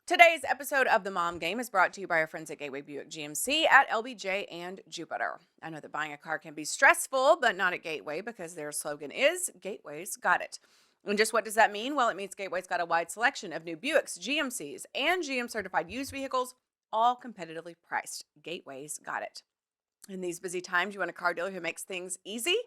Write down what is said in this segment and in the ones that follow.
Today's episode of The Mom Game is brought to you by our friends at Gateway Buick GMC at LBJ and Jupiter. I know that buying a car can be stressful, but not at Gateway because their slogan is, Gateway's got it. And just what does that mean? Well, it means Gateway's got a wide selection of new Buicks, GMCs, and GM-certified used vehicles, all competitively priced. Gateway's got it. In these busy times, you want a car dealer who makes things easy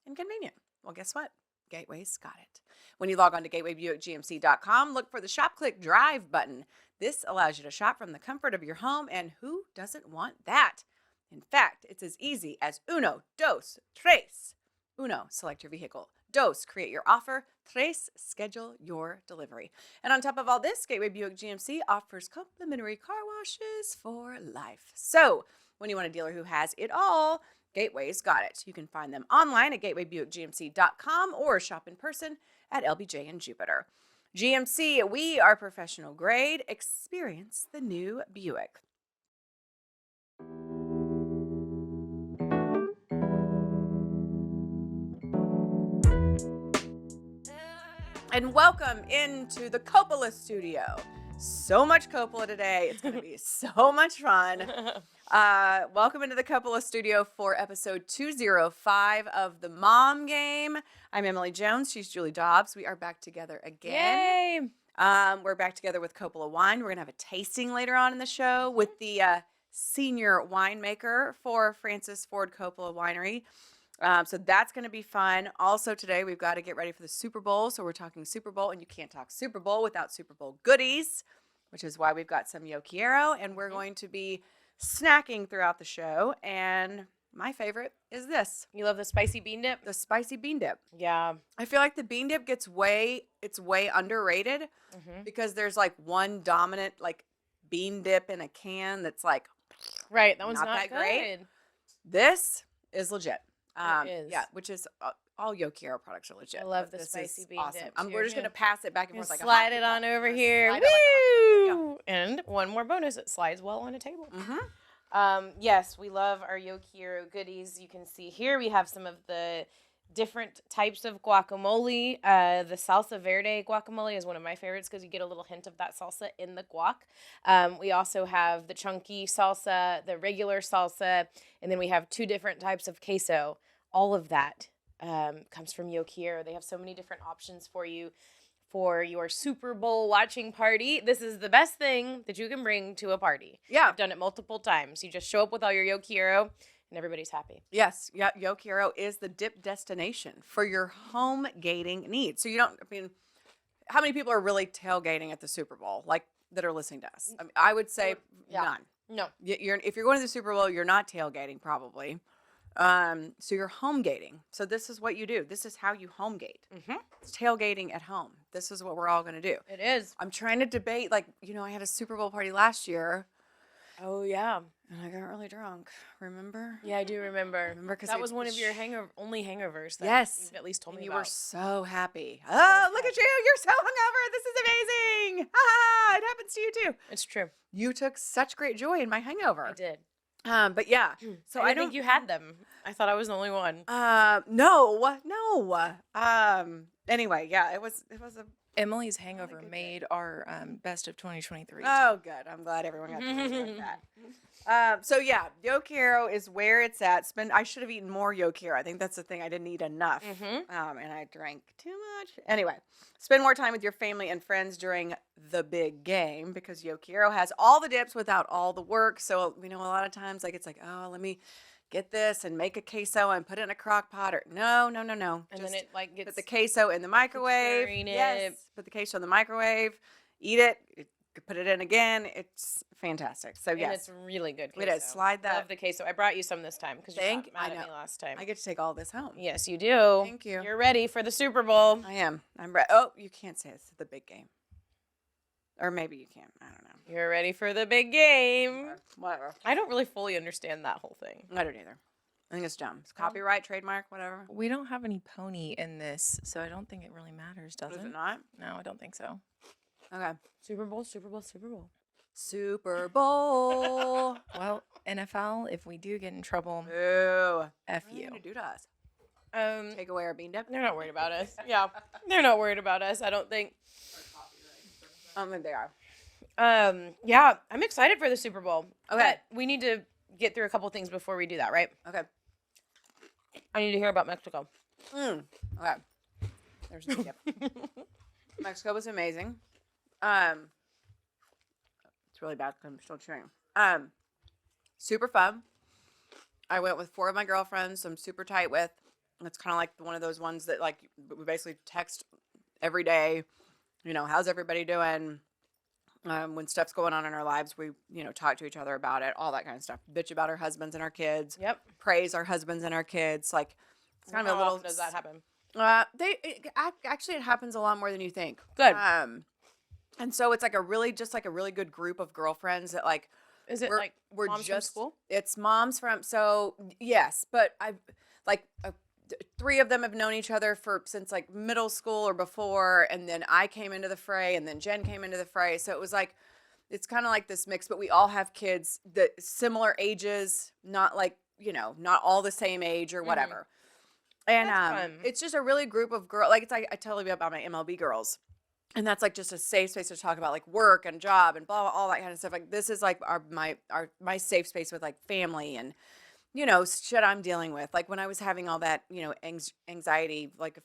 and convenient. Well, guess what? Gateway's got it. When you log on to gatewaybuickgmc.com, look for the Shop Click Drive button. This allows you to shop from the comfort of your home, and who doesn't want that? In fact, it's as easy as uno, dos, tres. Uno, select your vehicle. Dos, create your offer. Tres, schedule your delivery. And on top of all this, Gateway Buick GMC offers complimentary car washes for life. So, when you want a dealer who has it all, Gateway's got it. You can find them online at gatewaybuickgmc.com or shop in person at LBJ and Jupiter. GMC, we are professional grade. Experience the new Buick. And welcome into the Coppola studio. So much Coppola today. It's going to be so much fun. Welcome into the Coppola studio for episode 205 of The Mom Game. I'm Emily Jones. She's Julie Dobbs. We are back together again. Yay! We're back together with Coppola Wine. We're going to have a tasting later on in the show with the senior winemaker for Francis Ford Coppola Winery. So that's going to be fun. Also today, we've got to get ready for the Super Bowl. So we're talking Super Bowl, and you can't talk Super Bowl without Super Bowl goodies, which is why we've got some Yo Quiero, and we're going to be snacking throughout the show. And my favorite is this. You love the spicy bean dip? The spicy bean dip. Yeah. I feel like the bean dip it's way underrated because there's like one dominant like bean dip in a can that's like Right, that one's not that good. great. This is legit. It is. Yeah, which is all Yo Quiero products are legit. I love the This spicy is bean awesome. dip. We're just gonna pass it back and forth like slide a it on over Just here. slide it like a hockey puck. Woo! And one more bonus, it slides well on a table. Mm-hmm. Yes, we love our Yo Quiero goodies. You can see here we have some of the different types of guacamole. The salsa verde guacamole is one of my favorites because you get a little hint of that salsa in the guac. We also have the chunky salsa, the regular salsa, and then we have two different types of queso. All of that comes from Yo Quiero. They have so many different options for you for your Super Bowl watching party. This is the best thing that you can bring to a party. Yeah. I've done it multiple times. You just show up with all your Yo Quiero and everybody's happy. Yes. Yeah. Yo Quiero is the dip destination for your home gating needs. So you don't. I mean, how many people are really tailgating at the Super Bowl? Like that are listening to us? I mean, I would say none. No. If you're going to the Super Bowl, you're not tailgating probably. So you're home gating. So this is what you do. This is how you home gate. It's tailgating at home. This is what we're all going to do. It is. I'm trying to debate, like, I had a Super Bowl party last year. Oh, yeah. And I got really drunk. Remember? Yeah, I do remember. Remember? Cause that was one of your only hangovers that yes. you at least told me you about. were so happy. Oh, look at you. You're so hungover. This is amazing. Ha! It happens to you too. It's true. You took such great joy in my hangover. I did. But yeah. So I don't think you had them. I thought I was the only one. No. Anyway, yeah, it was a Emily's hangover made our best of 2023. Oh, good. I'm glad everyone got to do like that. So yeah, Yo Quiero is where it's at. I should have eaten more Yo Quiero. I think that's the thing. I didn't eat enough. And I drank too much. Anyway, spend more time with your family and friends during the big game because Yo Quiero has all the dips without all the work. So, a lot of times it's like, oh, let me get this and make a queso and put it in a crock pot or no. And just then it gets put the queso in the microwave. Yes. Put the queso in the microwave. Eat it. Put it in again. It's fantastic. So yes. And it's really good queso. It is. Slide that. Love the queso. I brought you some this time because you got mad at me last time. I get to take all this home. Yes, you do. Thank you. You're ready for the Super Bowl. I am. I'm ready. Oh, you can't say it's the big game. Or maybe you can. I don't know. You're ready for the big game. Whatever. I don't really fully understand that whole thing. I don't either. I think it's dumb. It's copyright, trademark, whatever. We don't have any pony in this, so I don't think it really matters, does Does it? it not? No, I don't think so. Okay. Super Bowl, Super Bowl, Super Bowl. Super Bowl. Well, NFL, if we do get in trouble, Boo. F What are you you. gonna do to us? Um, Take away our bean dip? They're not worried about us. Yeah, they're not worried about us. I don't think. I don't think they are. Yeah, I'm excited for the Super Bowl. Okay. But we need to get through a couple things before we do that, right? Okay. I need to hear about Mexico. Okay. There's no yep. Mexico was amazing. It's really bad because I'm still chewing. Super fun. I went with 4 of my girlfriends I'm super tight with. It's kind of like one of those ones that like we basically text every day. You know, how's everybody doing? When stuff's going on in our lives, we, talk to each other about it, all that kind of stuff. Bitch about our husbands and our kids. Yep. Praise our husbands and our kids. Like, it's kind of a How little. often does that happen? Actually, it happens a lot more than you think. Good. And so it's like a really good group of girlfriends that like. Is it we're moms just from school? It's moms from yes, but I've like 3 of them have known each other since like middle school or before, and then I came into the fray, and then Jen came into the fray. So it was like it's kind of like this mix, but we all have kids that similar ages, not like not all the same age or whatever. And That's fun. it's just a really group of girls. Like it's like I tell you about my MLB girls. And that's like just a safe space to talk about like work and job and blah, blah, all that kind of stuff. Like this is like my safe space with like family and, shit I'm dealing with. Like when I was having all that, anxiety, like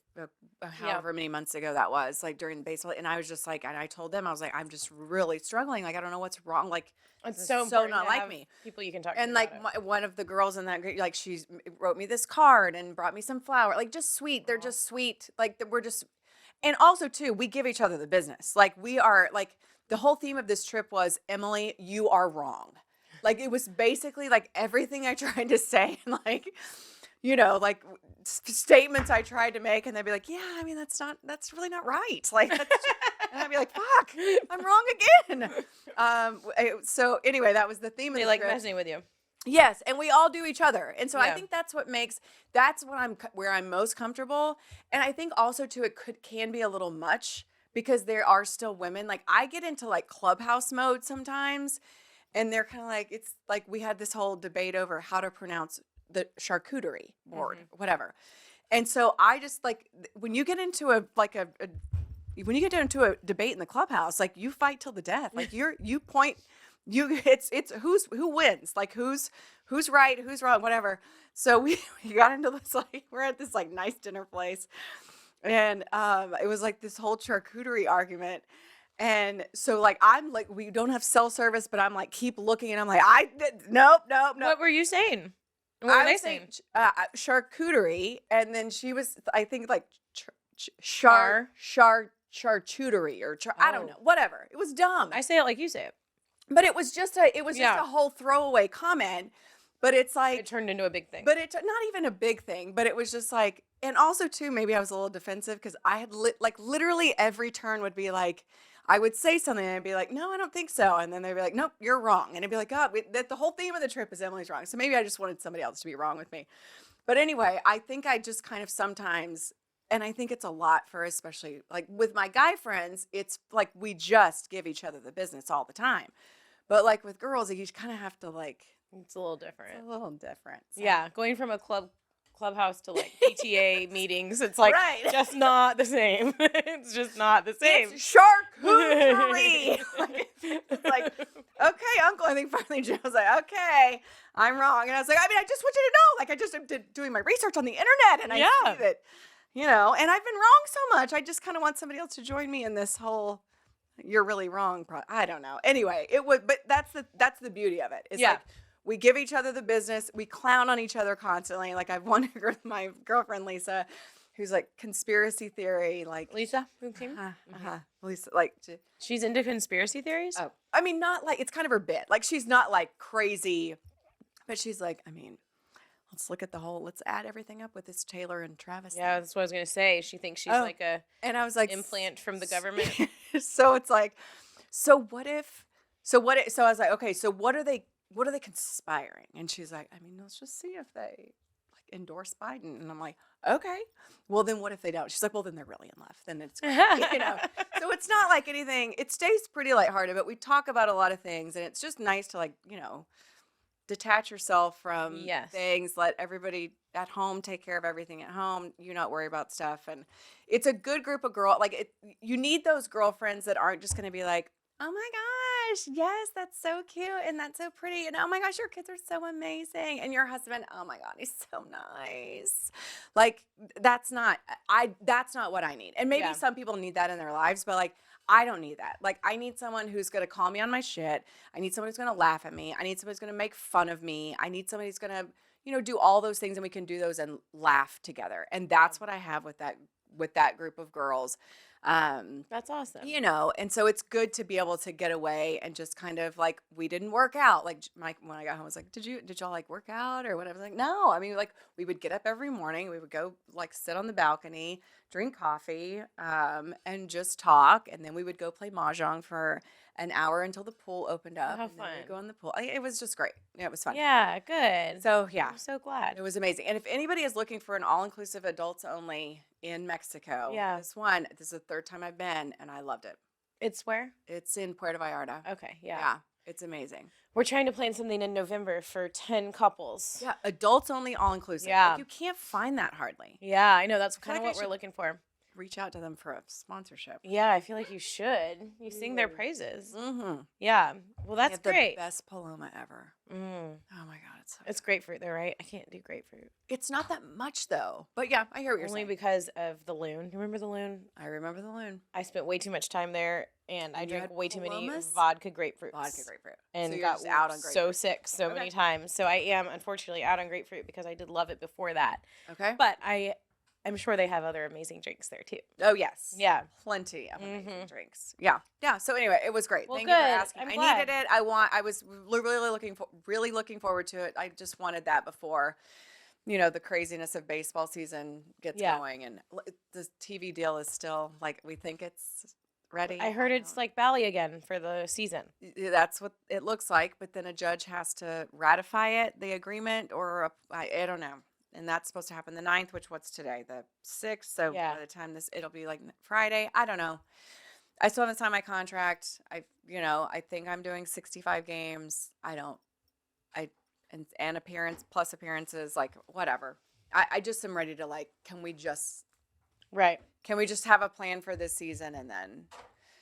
however many months ago that was, like during baseball. And I was just like, and I told them, I was like, I'm just really struggling. Like, I don't know what's wrong. Like, It's this so is so important not to like have me. people you can talk to. And like one of the girls in that group, like she wrote me this card and brought me some flour, like just sweet. They're just sweet. Like we're just. And also, too, we give each other the business. Like, we are, like, the whole theme of this trip was, Emily, you are wrong. Like, it was basically, like, everything I tried to say, and, like, like, statements I tried to make, and they'd be like, yeah, I mean, that's really not right. Like, and I'd be like, fuck, I'm wrong again. So, anyway, that was the theme of the They like trip. messing with you. Yes, and we all do each other. And so I Yeah. think that's what where I'm most comfortable. And I think also too it can be a little much because there are still women. Like I get into like clubhouse mode sometimes and they're kind of like it's like we had this whole debate over how to pronounce the charcuterie board, whatever. And so I just like when you get into when you get into a debate in the clubhouse, like you fight till the death. Like you point it's who wins, like who's right, who's wrong, whatever. So we got into this like we're at this like nice dinner place, and it was like this whole charcuterie argument, and so like I'm like we don't have cell service, but I'm like keep looking, and I'm like nope. What were you saying? What were they saying? Charcuterie, and then she was I think like charcuterie or I don't know, whatever. It was dumb. I say it like you say it. But it was just a whole throwaway comment. But it's like It turned into a big thing. But it's not even a big thing. But it was just like, and also too, maybe I was a little defensive because I had literally every turn would be like, I would say something and I'd be like, no, I don't think so. And then they'd be like, nope, you're wrong. And I'd be like, God, the whole theme of the trip is Emily's wrong. So maybe I just wanted somebody else to be wrong with me. But anyway, I think I just kind of sometimes, and I think it's a lot for especially like with my guy friends, it's like we just give each other the business all the time. But like with girls, you kind of have to like. It's a little different. It's a little different. So. Yeah, going from a clubhouse to like PTA meetings, it's like just not the same. It's just not the same. It's charcuterie. It's like, okay, Uncle. I think finally Joe was like, okay, I'm wrong. And I was like, I mean, I just want you to know, like, I just am doing my research on the internet, and I see that, and I've been wrong so much. I just kind of want somebody else to join me in this whole. You're really wrong. I don't know. Anyway, but that's the beauty of it. It's like we give each other the business. We clown on each other constantly. Like I've one with my girlfriend Lisa, who's like conspiracy theory. Like Lisa, who came? Lisa, like she's into conspiracy theories. Oh, I mean, not like it's kind of her bit. Like she's not like crazy, but she's like, I mean. Let's add everything up with this Taylor and Travis. Yeah, that's what I was going to say. She thinks she's like a and I was like implant from the government. So it's like, so I was like, okay, so what are they conspiring? And she's like, I mean, let's just see if they like endorse Biden. And I'm like, okay, well then what if they don't? She's like, well then they're really in love. Then it's, so it's not like anything, it stays pretty lighthearted, but we talk about a lot of things and it's just nice to like, detach yourself from things, let everybody at home take care of everything at home, you not worry about stuff. And it's a good group of you need those girlfriends that aren't just going to be like, oh my gosh. Yes, that's so cute and that's so pretty. And oh my gosh, your kids are so amazing. And your husband, oh my God, he's so nice. Like that's not what I need. And maybe Yeah. some people need that in their lives, but like I don't need that. Like I need someone who's going to call me on my shit. I need someone who's going to laugh at me. I need someone who's going to make fun of me. I need somebody who's going to, do all those things and we can do those and laugh together. And that's what I have with that group of girls. That's awesome. And so it's good to be able to get away and just kind of like, we didn't work out. Like Mike, when I got home, was like, did y'all like work out or whatever? I was like, no, I mean, like we would get up every morning, we would go like sit on the balcony, drink coffee, and just talk. And then we would go play Mahjong for an hour until the pool opened up. How and then we'd fun. go in the pool. It was just great. Yeah, it was fun. Yeah, good. So yeah, I'm so glad. it was amazing. And if anybody is looking for an all-inclusive adults only in Mexico, Yeah. this is the third time I've been and I loved it. It's where? It's in Puerto Vallarta. Okay, yeah. Yeah, it's amazing. We're trying to plan something in November for 10 couples. Yeah, adults only, all inclusive. Yeah. Like, you can't find that hardly. Yeah, I know. That's feel kind of like I what we're should- looking for. Reach out to them for a sponsorship. Yeah, I feel like you should. You sing their praises. Mm-hmm. Yeah. Well, They that's have great. The best Paloma ever. Mm. Oh my God, it's so It's grapefruit though, right? I can't do grapefruit. It's not that much though. But yeah, I hear what you're Only saying. because of the loon. You remember the loon? I remember the loon. I spent way too much time there and I And you drank had way too many Palomas? vodka grapefruits. Vodka grapefruit. And so you're got just out on so grapefruit. sick so many Okay. times. So I am unfortunately out on grapefruit because I did love it before that. Okay. But I'm sure they have other amazing drinks there too. Oh yes. Yeah. Plenty of amazing Mhm. drinks. Yeah. Yeah. So anyway, it was great. Well, Thank you for good. asking. I'm I glad. needed it. I was really looking forward to it. I just wanted that before, the craziness of baseball season gets Yeah. going, and the TV deal is still like we think it's ready. I heard it's like Bally again for the season. That's what it looks like, but then a judge has to ratify it, the agreement, or I don't know. And that's supposed to happen the 9th, which what's today? The 6th. So Yeah. by the time it'll be like Friday. I don't know. I still haven't signed my contract. I think I'm doing 65 games. And appearance plus appearances, like whatever. I just am ready to can we just Right. have a plan for this season and then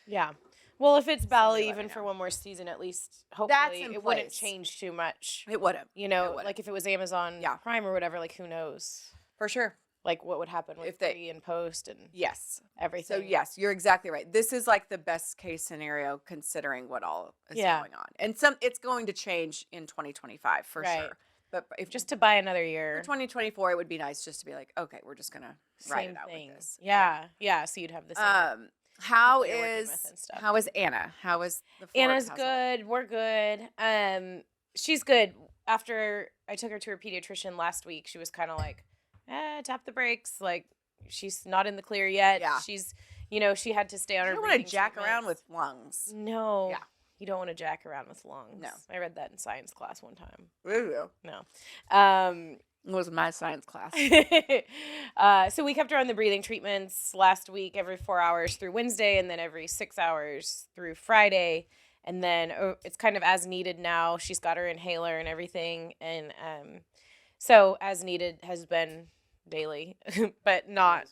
Yeah. Well, if it's Bally let me even for know. one more season, at least hopefully in it wouldn't place. change too much. it wouldn't. Like wouldn't. if it was Amazon Yeah. Prime or whatever, like who knows? For sure. Like what would happen with If they- pre and post and Yes. everything. So yes, you're exactly right. This is like the best case scenario considering what all is Yeah. going on. And it's going to change in 2025 for Right. sure. But if Just to buy another for year. 2024, it would be nice just to be like, okay, we're just gonna ride it out with this. Yeah. Yeah. So you'd have the same. How people you're working with is and stuff. how is Anna? How is the Ford Anna's household? good. We're good. She's good. After I took her to her pediatrician last week, she was kind of like, tap the brakes. Like she's not in the clear yet. Yeah. She's, she had to stay on You her. don't want to breathing jack around treatments. with lungs. No. Yeah. You don't want to jack around with lungs. No. I read that in science class one time. Ooh, No. it was my science class. So we kept her on the breathing treatments last week, every 4 hours through Wednesday, and then every 6 hours through Friday. And then it's kind of as needed now. She's got her inhaler and everything. And so as needed has been daily, but not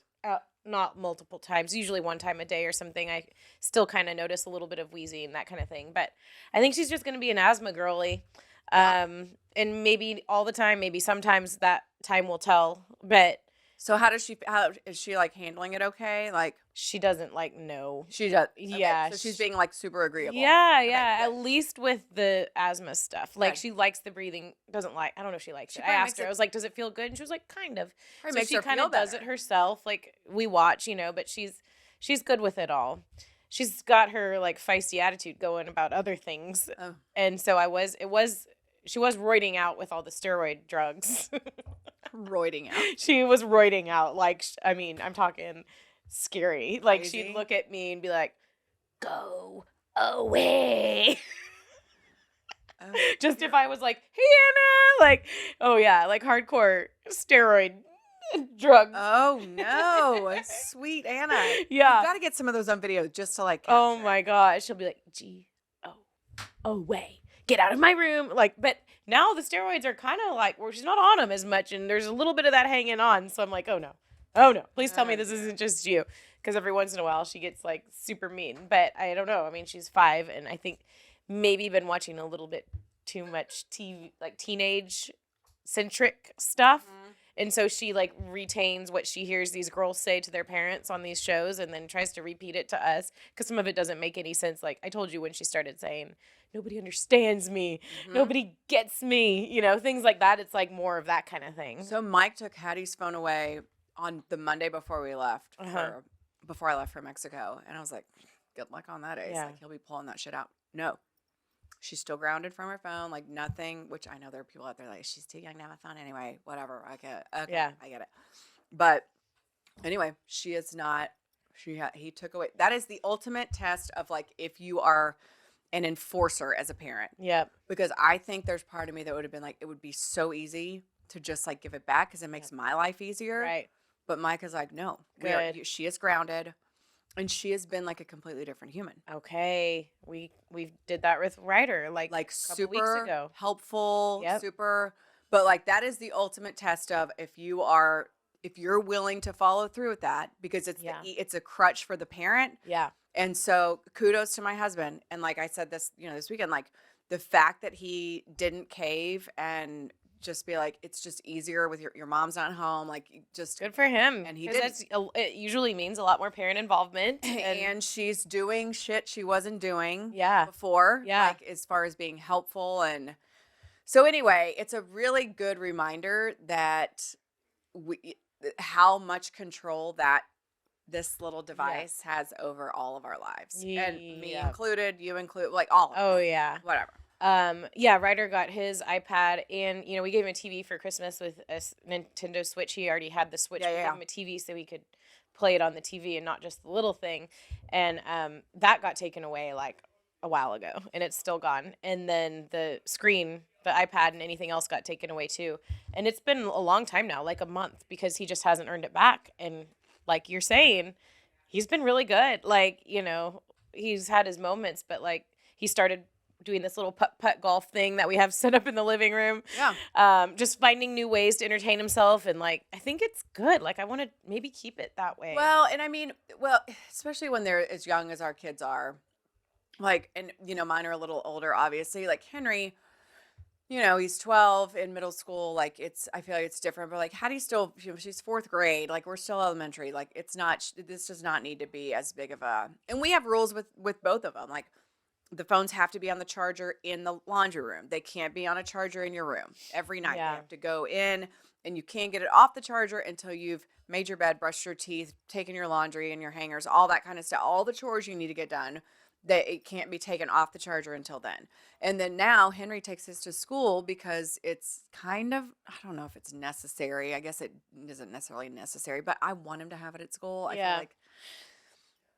multiple times, usually one time a day or something. I still kind of notice a little bit of wheezing and that kind of thing. But I think she's just going to be an asthma girly. And maybe all the time, maybe sometimes that time will tell. But So how is she like handling it okay? Like she doesn't know. she does. Yeah, So she's being like super agreeable. Yeah, Okay, yeah. good. At least with the asthma stuff. Like Good. she likes the breathing. Doesn't like. I don't know if she likes She it. I probably asked makes her. it- I was like, "Does it feel good?" And she was like, "Kind of." Probably So makes she her kind feel of does it better. herself. Like we watch, but she's good with it all. She's got her like feisty attitude going about other things, Oh. and so she was roiding out with all the steroid drugs. Roiding out. She was roiding out. Like, I'm talking scary. Like, Crazy. she'd look at me and be like, go away. Oh, Just if I was like, hey, Anna. Like, oh, yeah. Like, hardcore steroid drug. Oh no, sweet Anna. Yeah. You got to get some of those on video just to like. Oh, capture my it. gosh. She'll be like, away. Get out of my room. Like, but now the steroids are kind of like, where she's not on them as much. And there's a little bit of that hanging on. So I'm like, oh, no. Oh, no. Please tell me Oh, this dear. isn't just you. Because every once in a while she gets like super mean. But I don't know. I mean, she's 5. And I think maybe been watching a little bit too much TV, like teenage centric stuff. And so she like retains what she hears these girls say to their parents on these shows and then tries to repeat it to us because some of it doesn't make any sense. Like I told you when she started saying, nobody understands me, nobody gets me, you know, things like that. It's like more of that kind of thing. So Mike took Hattie's phone away on the Monday before we left, before I left for Mexico. And I was like, good luck on that, Ace. Yeah. Like, he'll be pulling that shit out. No. She's still grounded from her phone, like nothing, which I know there are people out there like, she's too young to have a phone anyway, whatever. I get it. Okay, Yeah. I get it. But anyway, she is not, he took away, that is the ultimate test of like, if you are an enforcer as a parent. Yep. Because I think there's part of me that would have been like, it would be so easy to just like give it back because it makes my life easier. Right. But Mike is like, no, she is grounded. And she has been like a completely different human. Okay. We did that with Ryder like a couple super weeks ago. helpful, Yep. super. But like that is the ultimate test of if you're willing to follow through with that because it's a crutch for the parent. Yeah. And so kudos to my husband. And like I said this weekend, like the fact that he didn't cave and just be like, it's just easier with your mom's not home. Like just Good for him. And he 'Cause did. it usually means a lot more parent involvement. And she's doing shit she wasn't doing Yeah. before. Yeah. Like as far as being helpful. And so anyway, it's a really good reminder that how much control that this little device has over all of our lives. And me included, you include, like all of Oh us. yeah. Whatever. Yeah, Ryder got his iPad and, you know, we gave him a TV for Christmas with a Nintendo Switch. He already had the Switch. Yeah, we yeah. gave him a TV so he could play it on the TV and not just the little thing. And that got taken away like a while ago and it's still gone. And then the screen, the iPad and anything else got taken away too. And it's been a long time now, like a month, because he just hasn't earned it back. And like you're saying, he's been really good. Like, you know, he's had his moments, but like he started doing this little putt golf thing that we have set up in the living room. Yeah. Just finding new ways to entertain himself. And like, I think it's good. Like I want to maybe keep it that way. Well, and I mean, especially when they're as young as our kids are, like, and you know, mine are a little older, obviously. Like Henry, you know, he's 12 in middle school. Like I feel like it's different, but like Hattie's still, you know, she's 4th grade. Like we're still elementary. Like this does not need to be as big of and we have rules with both of them. Like the phones have to be on the charger in the laundry room. They can't be on a charger in your room every night. Yeah. They have to go in and you can't get it off the charger until you've made your bed, brushed your teeth, taken your laundry and your hangers, all that kind of stuff, all the chores you need to get done. That it can't be taken off the charger until then. And then now Henry takes his to school because it's kind of, I don't know if it's necessary. I guess it isn't necessarily necessary, but I want him to have it at school. I feel like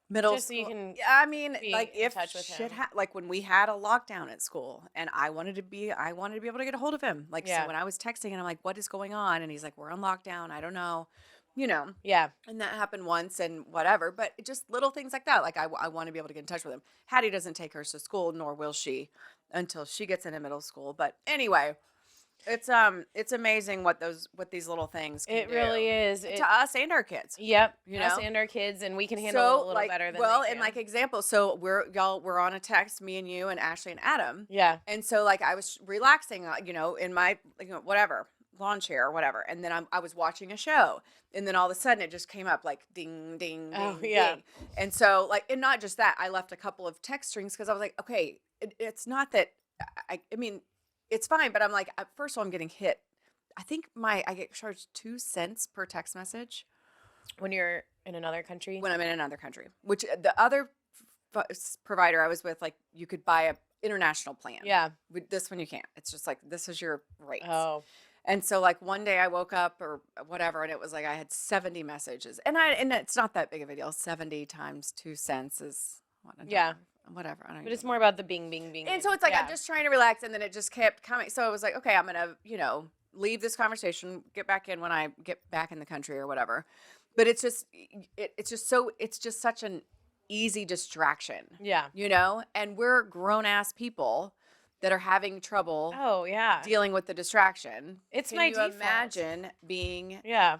middle just school. So you can I mean, be like in if touch with shit him. like when we had a lockdown at school and I wanted to be able to get a hold of him. Like so when I was texting and I'm like, what is going on? And he's like, we're on lockdown. I don't know. You know. Yeah. And that happened once and whatever, but just little things like that. Like I want to be able to get in touch with him. Hattie doesn't take hers to school, nor will she until she gets into middle school. But anyway, it's amazing what these little things can It do really is. to us and our kids. Yep. You Us know? and our kids, and we can handle it a little like, better than well, they and can. like example, so we're on a text, me and you and Ashley and Adam. Yeah. And so like I was relaxing, you know, in my whatever lawn chair or whatever, and then I was watching a show, and then all of a sudden it just came up like ding ding ding ding, and so like, and not just that, I left a couple of text strings because I was like, okay, it's not that I mean, it's fine, but I'm like, first of all, I'm getting hit. I think I get charged 2 cents per text message When you're in another country. when I'm in another country, which the other provider I was with, like you could buy a international plan. Yeah. With this one you can't. It's just like, this is your rates. Oh. And so like one day I woke up or whatever, and it was like I had 70 messages, and it's not that big of a deal. 70 times 2 cents is whatever. I don't But even it's more about the bing bing bing. And so it's like I'm just trying to relax, and then it just kept coming. So I was like, okay, I'm gonna leave this conversation, get back in when I get back in the country or whatever. But it's just it's just such an easy distraction. Yeah. You know, and we're grown ass people that are having trouble Oh yeah. dealing with the distraction. It's Can my you default. imagine being, Yeah.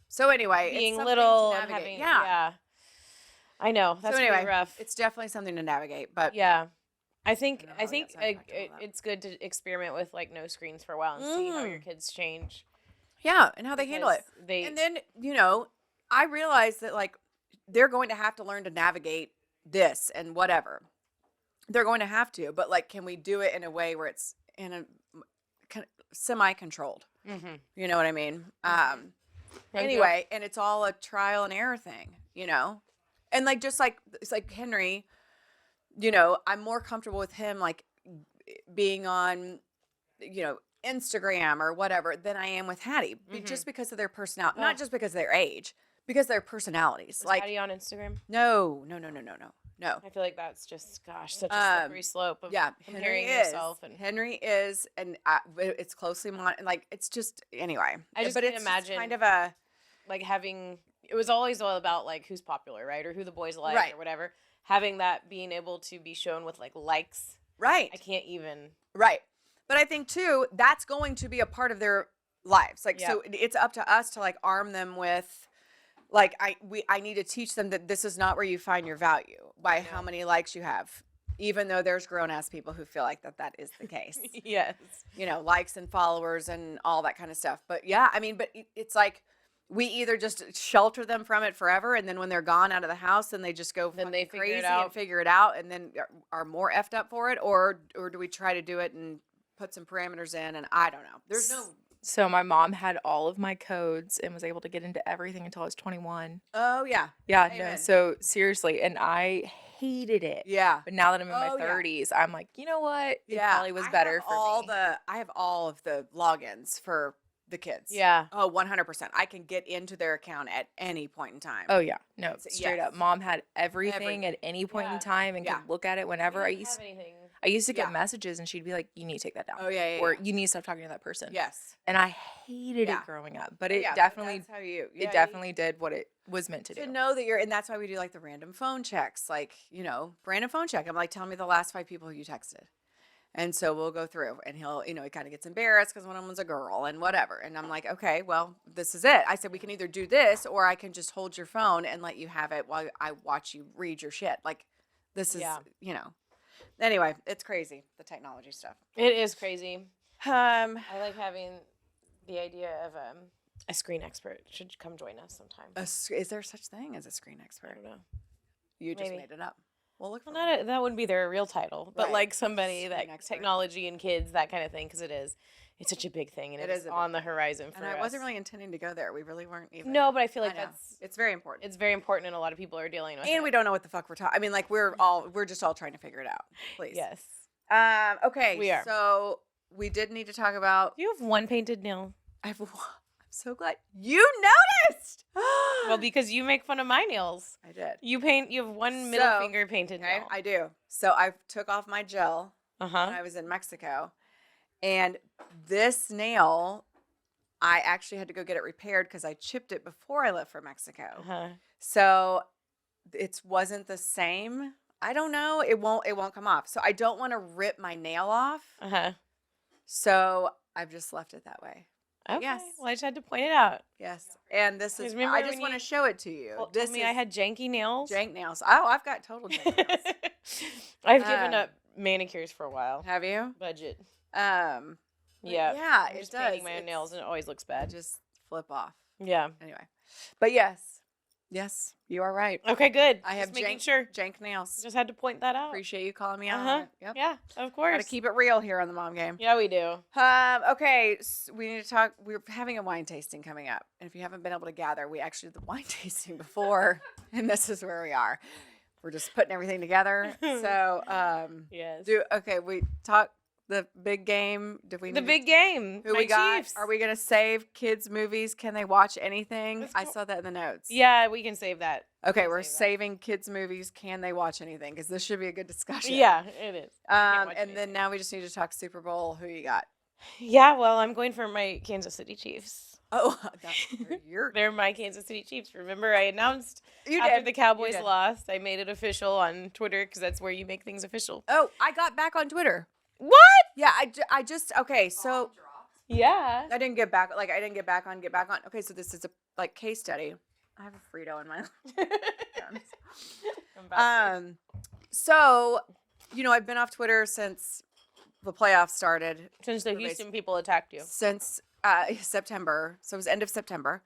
so anyway, Being it's something little to and navigate. having yeah. I know. That's so anyway, really rough. it's definitely something to navigate, but Yeah. I think I don't know how we got sidetracked on all that. it's good to experiment with like no screens for a while and see how your kids change. Yeah, and how they handle it. because And then, I realized that like they're going to have to learn to navigate this and whatever. They're going to have to, but like, can we do it in a way where it's in a semi-controlled? Mm-hmm. You know what I mean? Thank Anyway, and it's all a trial and error thing, and like just like it's like Henry, I'm more comfortable with him like being on, Instagram or whatever than I am with Hattie, just because of their personality, not just because of their age, because of their personalities. Is Like, Patty on Instagram? no. I feel like that's just such a slippery slope of comparing yourself. And Henry is, and it's closely like it's just anyway. I just but can it's imagine kind of a like having it was always all about like who's popular, right, or who the boys like, Right. or whatever. Having that being able to be shown with like likes, right. I can't even. Right. But I think too, that's going to be a part of their lives. Like, so it's up to us to like arm them with, like, I need to teach them that this is not where you find your value by how many likes you have, even though there's grown ass people who feel like that is the case. Yes. Likes and followers and all that kind of stuff. But yeah, I mean, but it's like we either just shelter them from it forever, and then when they're gone out of the house, then they just go Then they figure it crazy out. and figure it out, and then are more effed up for it, or do we try to do it and put some parameters in? And I don't know. There's no. So my mom had all of my codes and was able to get into everything until I was 21. Oh yeah. Yeah, no. Amen. So seriously, and I hated it. Yeah. But now that I'm in my Oh, yeah. 30s, I'm like, you know what? It probably was I better have for me. I have all of the logins for the kids. Yeah. Oh, 100%. I can get into their account at any point in time. Oh yeah, no, It's- straight yes. up. Mom had everything Everything. at any point Yeah. in time and Yeah. could look at it whenever. I didn't used have anything. I used to get Yeah. messages and she'd be like, "You need to take that down." Oh yeah, yeah, Or yeah. you need to stop talking to that person. Yes. And I hated Yeah. it growing up, but Oh, it yeah, but definitely that's how you. it definitely did what it was meant to To do. know that and that's why we do like the random phone checks, like, random phone check. I'm like, tell me the last 5 people you texted. And so we'll go through and he'll, he kind of gets embarrassed because one of them was a girl and whatever. And I'm like, okay, well, this is it. I said, we can either do this or I can just hold your phone and let you have it while I watch you read your shit. Like, this is, Anyway, it's crazy, the technology stuff. It is crazy. I I like having the idea of a screen expert should come join us sometime. Is there such thing as a screen I expert? don't know. You just Maybe. made it up. Well, look for Well, that wouldn't be their real title, but Right. like somebody Screen that expert. technology and kids, that kind of thing, because it's such a big thing and It it's is a big on the horizon for And I us. wasn't really intending to go there. We really weren't even. No, but I feel like I know. that's It's very important. it's very important, and a lot of people are dealing with And it. we don't know what the fuck we're talking. I mean, like we're just all trying to figure it out. Please. Yes. Okay. We are. So we did need to talk about. You have one painted nail. I'm so glad you noticed. Well, because you make fun of my nails. I did. You have one middle So, finger painted Okay, nail. I do. So I took off my gel when Uh-huh. I was in Mexico, and this nail, I actually had to go get it repaired because I chipped it before I left for Mexico. Uh-huh. So it wasn't the same. I don't know. It won't come off. So I don't want to rip my nail off. Uh-huh. So I've just left it that way. Okay. Yes. Well, I just had to point it out. Yes. And this is, Remember I just when want to you show it to you. Well, This told me I is had janky nails. jank nails. Oh, I've got total jank nails. I've given Um, up manicures for a while. Have you? Budget. But Yeah. Yeah, I'm it just does. painting my own nails and it always looks bad. Just flip off. Yeah. Anyway. But yes, you are right. Okay, good. I have just making jank, sure. jank nails. Just had to point that out. Appreciate you calling me out on Uh-huh. it. Yep. Yeah, of Got course. to keep it real here on the Mom Game. Yeah, we do. Okay, we need to talk. We're having a wine tasting coming up, and if you haven't been able to gather, we actually did the wine tasting before, and this is where we are. We're just putting everything together. So, Yes. we talk the big game. Did we The need to- big game. who my we got? Chiefs. Are we gonna save kids' movies? Can they watch anything? Let's I go- saw that in the notes. Yeah, we can save that. Okay, can we're save that. saving kids' movies. Can they watch anything? Because this should be a good discussion. Yeah, it is. Can't watch And then anything. now we just need to talk Super Bowl. Who you got? Yeah, well, I'm going for my Kansas City Chiefs. Oh, you're They're my Kansas City Chiefs. Remember, I announced you after did. the You Cowboys did. lost, I made it official on Twitter because that's where you make things official. Oh, I got back on Twitter. What? Yeah, I just okay. So Yeah. I didn't get back. Like I didn't get back on. Okay, so this is a case study. I have a Frito in my. I'm about to- So I've been off Twitter since the playoffs started. Since the Everybody's- Houston people attacked you. Since September. So it was end of September.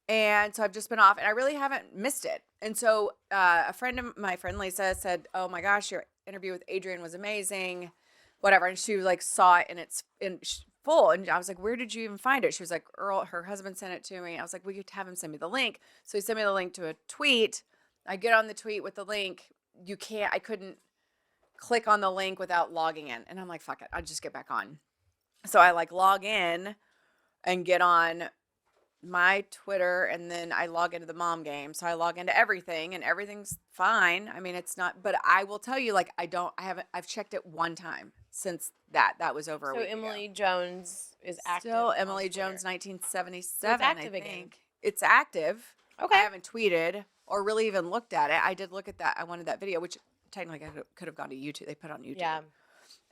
And so I've just been off, and I really haven't missed it. And so my friend Lisa said, "Oh my gosh, your interview with Adrian was amazing," whatever. And she like saw it, and it's full. And I was like, "Where did you even find it?" She was like, "Earl, her husband sent it to me." I was like, "We could have him send me the link." So he sent me the link to a tweet. I get on the tweet with the link. I couldn't click on the link without logging in, and I'm like, "Fuck it, I'll just get back on." So I like log in and get on my Twitter, and then I log into the mom game. So I log into everything, and everything's fine. I mean, it's not, but I will tell you, like, I've checked it one time since that was over a So week Emily ago. Jones is active. Still on Emily Twitter. Jones, 1977. So it's active I again. think it's active. Okay. I haven't tweeted or really even looked at it. I did look at that. I wanted that video, which technically I could have gone to YouTube. They put it on YouTube. Yeah.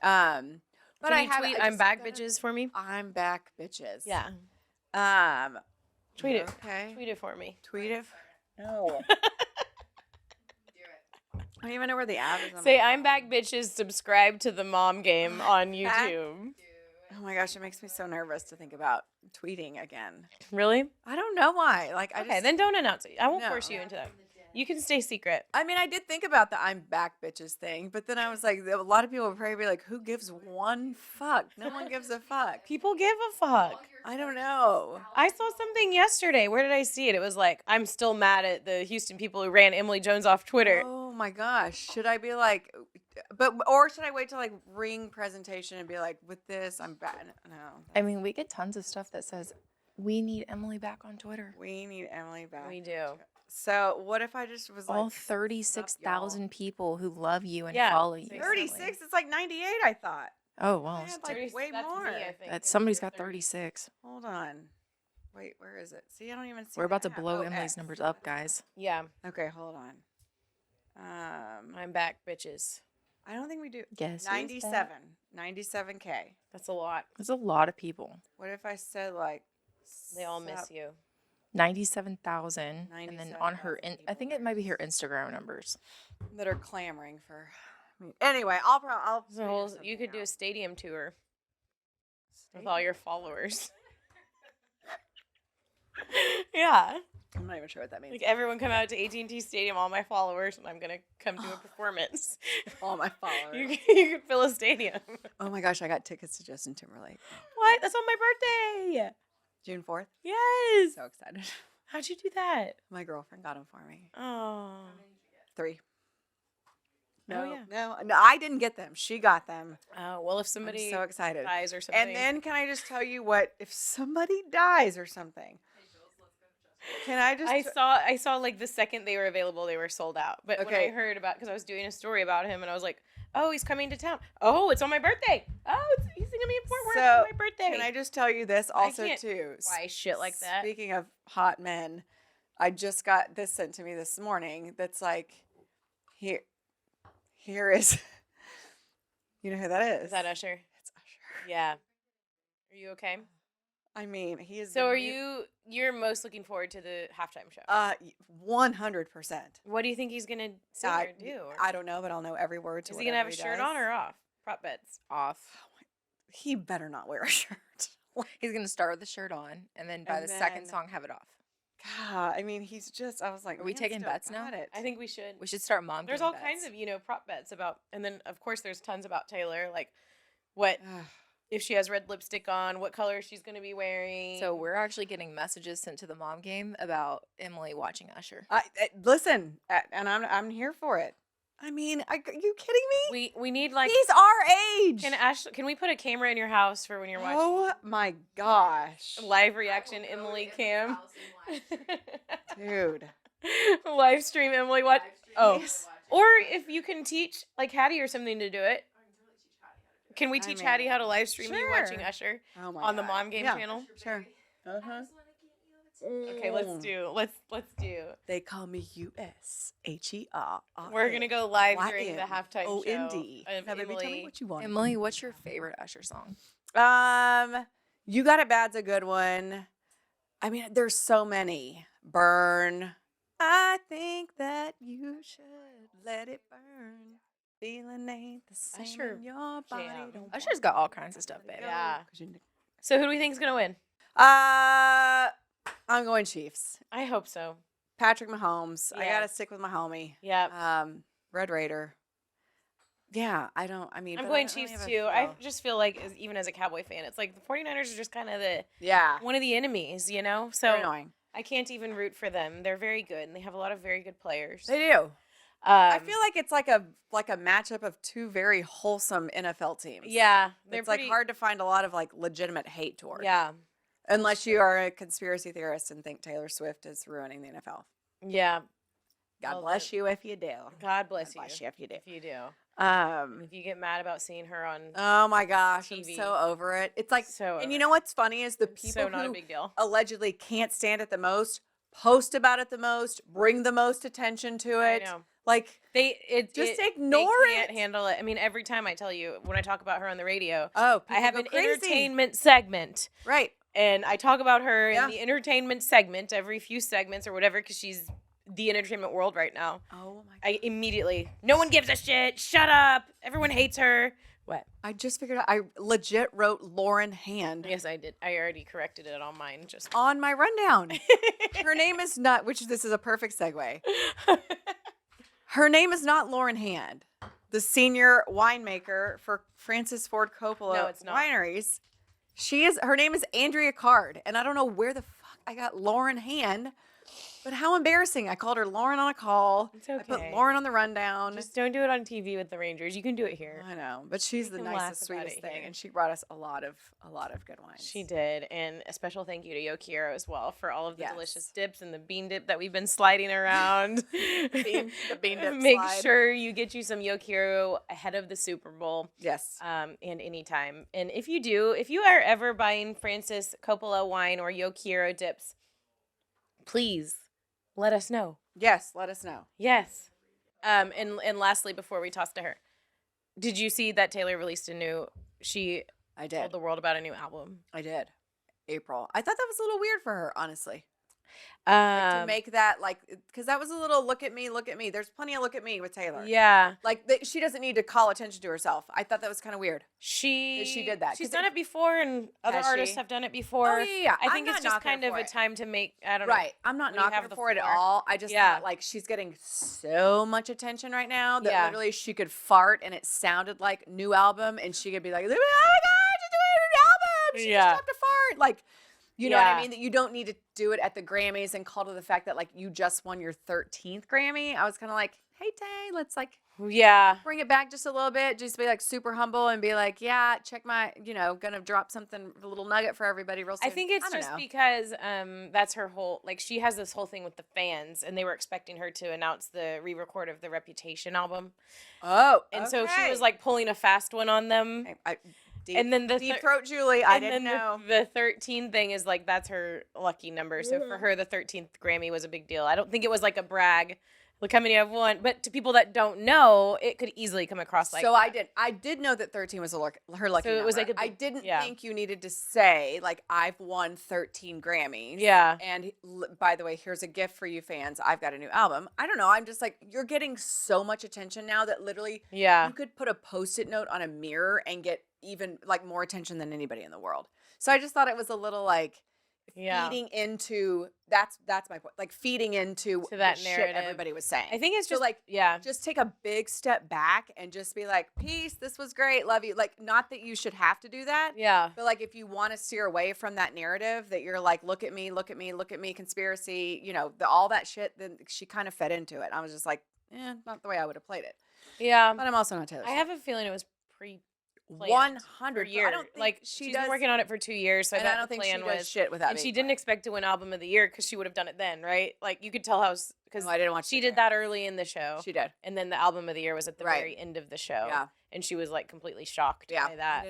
But Can I you have. tweet I "I'm just back, gotta- bitches" for me? I'm back, bitches. Yeah. Tweet it. Okay. Tweet it for me. Tweet it. No. I don't even know where the app is. On Say my "I'm phone. back, bitches." Subscribe to the mom game on YouTube. Oh my gosh, it makes me so nervous to think about tweeting again. Really? I don't know why. Like, I Okay, just. then don't announce it. I won't No. force you into that. You can stay secret. I mean, I did think about the "I'm back, bitches" thing, but then I was like, a lot of people would probably be like, "Who gives one fuck? No one gives a fuck." People give a fuck. I don't know. I saw something yesterday. Where did I see it? It was like, "I'm still mad at the Houston people who ran Emily Jones off Twitter." Oh my gosh, should I be like, or should I wait till like ring presentation and be like, with this, I'm back? No, I mean, we get tons of stuff that says, "We need Emily back on Twitter." we need Emily back. We do. So what if I just was All like 36,000 people who love you and Yeah, follow you. 36? It's like 98. I thought. Oh, well. I had like way That's more. me, I think. That's, somebody's got 36. Hold on. Wait, where is it? See, I don't even see. We're about to the app. blow Oh, Emily's X. numbers up, guys. Yeah. Okay, hold on. I'm back, bitches. I don't think we do. Guess who's 97. back? 97K. That's a lot. There's a lot of people. What if I said like? They all miss you. 97,000. And then on her, 97,000 I think it might be her Instagram numbers. That are clamoring for. Anyway, I'll So figure whole- something you could do a out. stadium tour with all your followers. Yeah. I'm not even sure what that means. Like everyone come out to AT&T Stadium, all my followers, and I'm gonna come do a performance. All my followers. You can fill a stadium. Oh my gosh, I got tickets to Justin Timberlake. What? That's on my birthday. June 4th. Yes. So excited. How'd you do that? My girlfriend got them for me. Oh. 3. No, Oh, yeah. no, I didn't get them. She got them. Oh, well, if I'm somebody so excited. dies or something. And then can I just tell you what? If somebody dies or something, can I just? I saw like the second they were available, they were sold out. But when I Okay. heard about, because I was doing a story about him, and I was like, oh, he's coming to town. Oh, it's on my birthday. Oh, he's gonna be in Fort Worth So, on my birthday. Can I just tell you this also can't too? buy shit like that. Speaking of hot men, I just got this sent to me this morning. That's like, here is. You know who that is? Is that Usher? It's Usher. Yeah. Are you okay? I mean, he is. So the are new- you're most looking forward to the halftime show? 100%. What do you think he's gonna sing I or do? Or I don't know, but I'll know every word to is he gonna have a whatever shirt does. on or off? Prop bets. Off. He better not wear a shirt. He's going to start with the shirt on, and then by And the second then- song, have it off. God, I mean, he's just. I was like, Are we man, taking still bets now? got it. I think we should. We should start mom There's game all bets. kinds of prop bets about, and then of course there's tons about Taylor, like what Ugh. if she has red lipstick on, what color she's gonna be wearing. So we're actually getting messages sent to the mom game about Emily watching Usher. Listen, and I'm here for it. I mean, are you kidding me? we need like He's our age. can we put a camera in your house for when you're watching Oh my gosh, live reaction Emily cam? dude. Live stream Emily watch. Oh, Yes. or if you can teach like Hattie or something to do it. Can we I teach mean, Hattie how to live stream you watching sure. Usher Oh my on the God. Mom Game Yeah, channel? Sure. Uh-huh. Okay, let's do. Let's do. They call me USHER. We're gonna go live during the halftime show. OND. Of Now, baby, tell me Emily. what you want. Emily, what's your favorite Usher song? You Got It Bad's a good one. I mean, there's so many. Burn. I think that you should let it burn. Feeling ain't the same Usher in your body. jam. Don't Usher's got all kinds of stuff, babe. Yeah. 'Cause you- So who do we think's gonna win? I'm going Chiefs. I hope so. Patrick Mahomes. I Yeah. gotta stick with my homie. Yeah. Red Raider. Yeah, I mean, I'm but I going don't really Chiefs have a too. I feel. just feel like, even as a Cowboy fan, it's like the 49ers are just kind of Yeah, one of the enemies, you know? So they're annoying. I can't even root for them. They're very good, and they have a lot of very good players. They do. I feel like it's like a matchup of two very wholesome NFL teams. yeah, they're It's pretty, like hard to find a lot of like legitimate hate toward. Yeah, Unless you are a conspiracy theorist and think Taylor Swift is ruining the NFL. yeah. God Well, bless you if you do. God bless you. Bless you if you do. If you do. Um. If you get mad about seeing her on, Oh my gosh, I'm TV. so over it. It's like, So and over you know what's funny is the it's people so not a who big deal. allegedly can't stand it the most post about it the most, bring the most attention to I it. know. Like, Just ignore they can't it. handle it. I mean, every time I tell you, when I talk about her on the radio, oh, I have people an go crazy. entertainment segment. Right. And I talk about her Yeah. in the entertainment segment every few segments or whatever, because she's the entertainment world right now. Oh my god. I immediately, no one gives a shit. Shut up. Everyone hates her. What? I just figured out I legit wrote Lauren Hand Yes, I did. I already corrected it on mine. Just on my rundown. Her name is not, this is a perfect segue. Her name is not Lauren Hand, the senior winemaker for Francis Ford Coppola No, it's not. wineries. Her name is Andrea Card, and I don't know where the fuck I got Lauren Hand, but how embarrassing. I called her Lauren on a call. It's I put okay. Lauren on the rundown. Just don't do it on TV with the Rangers. You can do it here. I know, but she's We the can laugh nicest, about sweetest it thing, here. and she brought us a lot of good wines. She did, and a special thank you to Yo Quiero as well for all of the Yes. delicious dips and the bean dip that we've been sliding around. The bean dip Make slide. sure you get you some Yo Quiero ahead of the Super Bowl, Yes. and anytime. And if you are ever buying Francis Coppola wine or Yo Quiero dips, please let us know. Yes, let us know. Yes. And lastly, before we toss to her, did you see that Taylor released she I told did. the world about a new album? I did. April. I thought that was a little weird for her, honestly. Like, to make that because that was a little look at me. There's plenty of look at me with Taylor. yeah. Like she doesn't need to call attention to herself. I thought that was kind of weird. She did that, She's 'cause done it before, and other Has artists she? have done it before. Oh, yeah. I I'm think it's not just knocking her kind of for a it. time to make. I don't know. Right. I'm not We knocking have her the for it at floor. all. I just Yeah. thought like she's getting so much attention right now that Yeah. literally she could fart and it sounded like new album and she could be like, oh my God, she's doing a new album. She Yeah. just dropped a fart. Like, you know what I Yeah. mean? That you don't need to do it at the Grammys and call to the fact that like you just won your 13th Grammy. I was kind of like, hey, Tay, let's like Yeah. bring it back just a little bit. Just be like super humble and be like, yeah, check my, gonna drop something, a little nugget for everybody real soon. I think it's don't just know. because that's her whole, like, she has this whole thing with the fans, and they were expecting her to announce the re-record of the Reputation album. Oh, And so she okay. was like pulling a fast one on them. And then the Deep thir- Throat Julie, I and didn't then know. the 13 thing is like, that's her lucky number. So for her, the 13th Grammy was a big deal. I don't think it was like a brag. Look how many I've won. But to people that don't know, it could easily come across like So that. I did know that 13 was her lucky So it was number. like a I big- didn't yeah. think you needed to say like I've won 13 Grammys. Yeah. And by the way, here's a gift for you fans. I've got a new album. I don't know. I'm just like you're getting so much attention now that literally Yeah. you could put a Post-it note on a mirror and get even like more attention than anybody in the world. So I just thought it was a little like Yeah. feeding into that's my point. Like feeding into To that the shit narrative. everybody was saying. I think it's So, just like, yeah. just take a big step back and just be like, peace, this was great, love you. Like, not that you should have to do that, Yeah. but like if you want to steer away from that narrative that you're like, look at me, conspiracy, all that shit, then she kind of fed into it. I was just like, not the way I would have played it. Yeah. But I'm also not Taylor I Swift. have a feeling it was planned 100 for years. I don't think like she she's does, been working on it for 2 years, so and I that don't the think she plan does was shit without and she being didn't planned. expect to win album of the year because she would have done it then, right? Like you could tell how because No, I didn't watch she the did that Grammys. early in the show, She did. and then the album of the year was at the Right. very end of the show. Yeah. And she was like completely shocked Yeah. by that.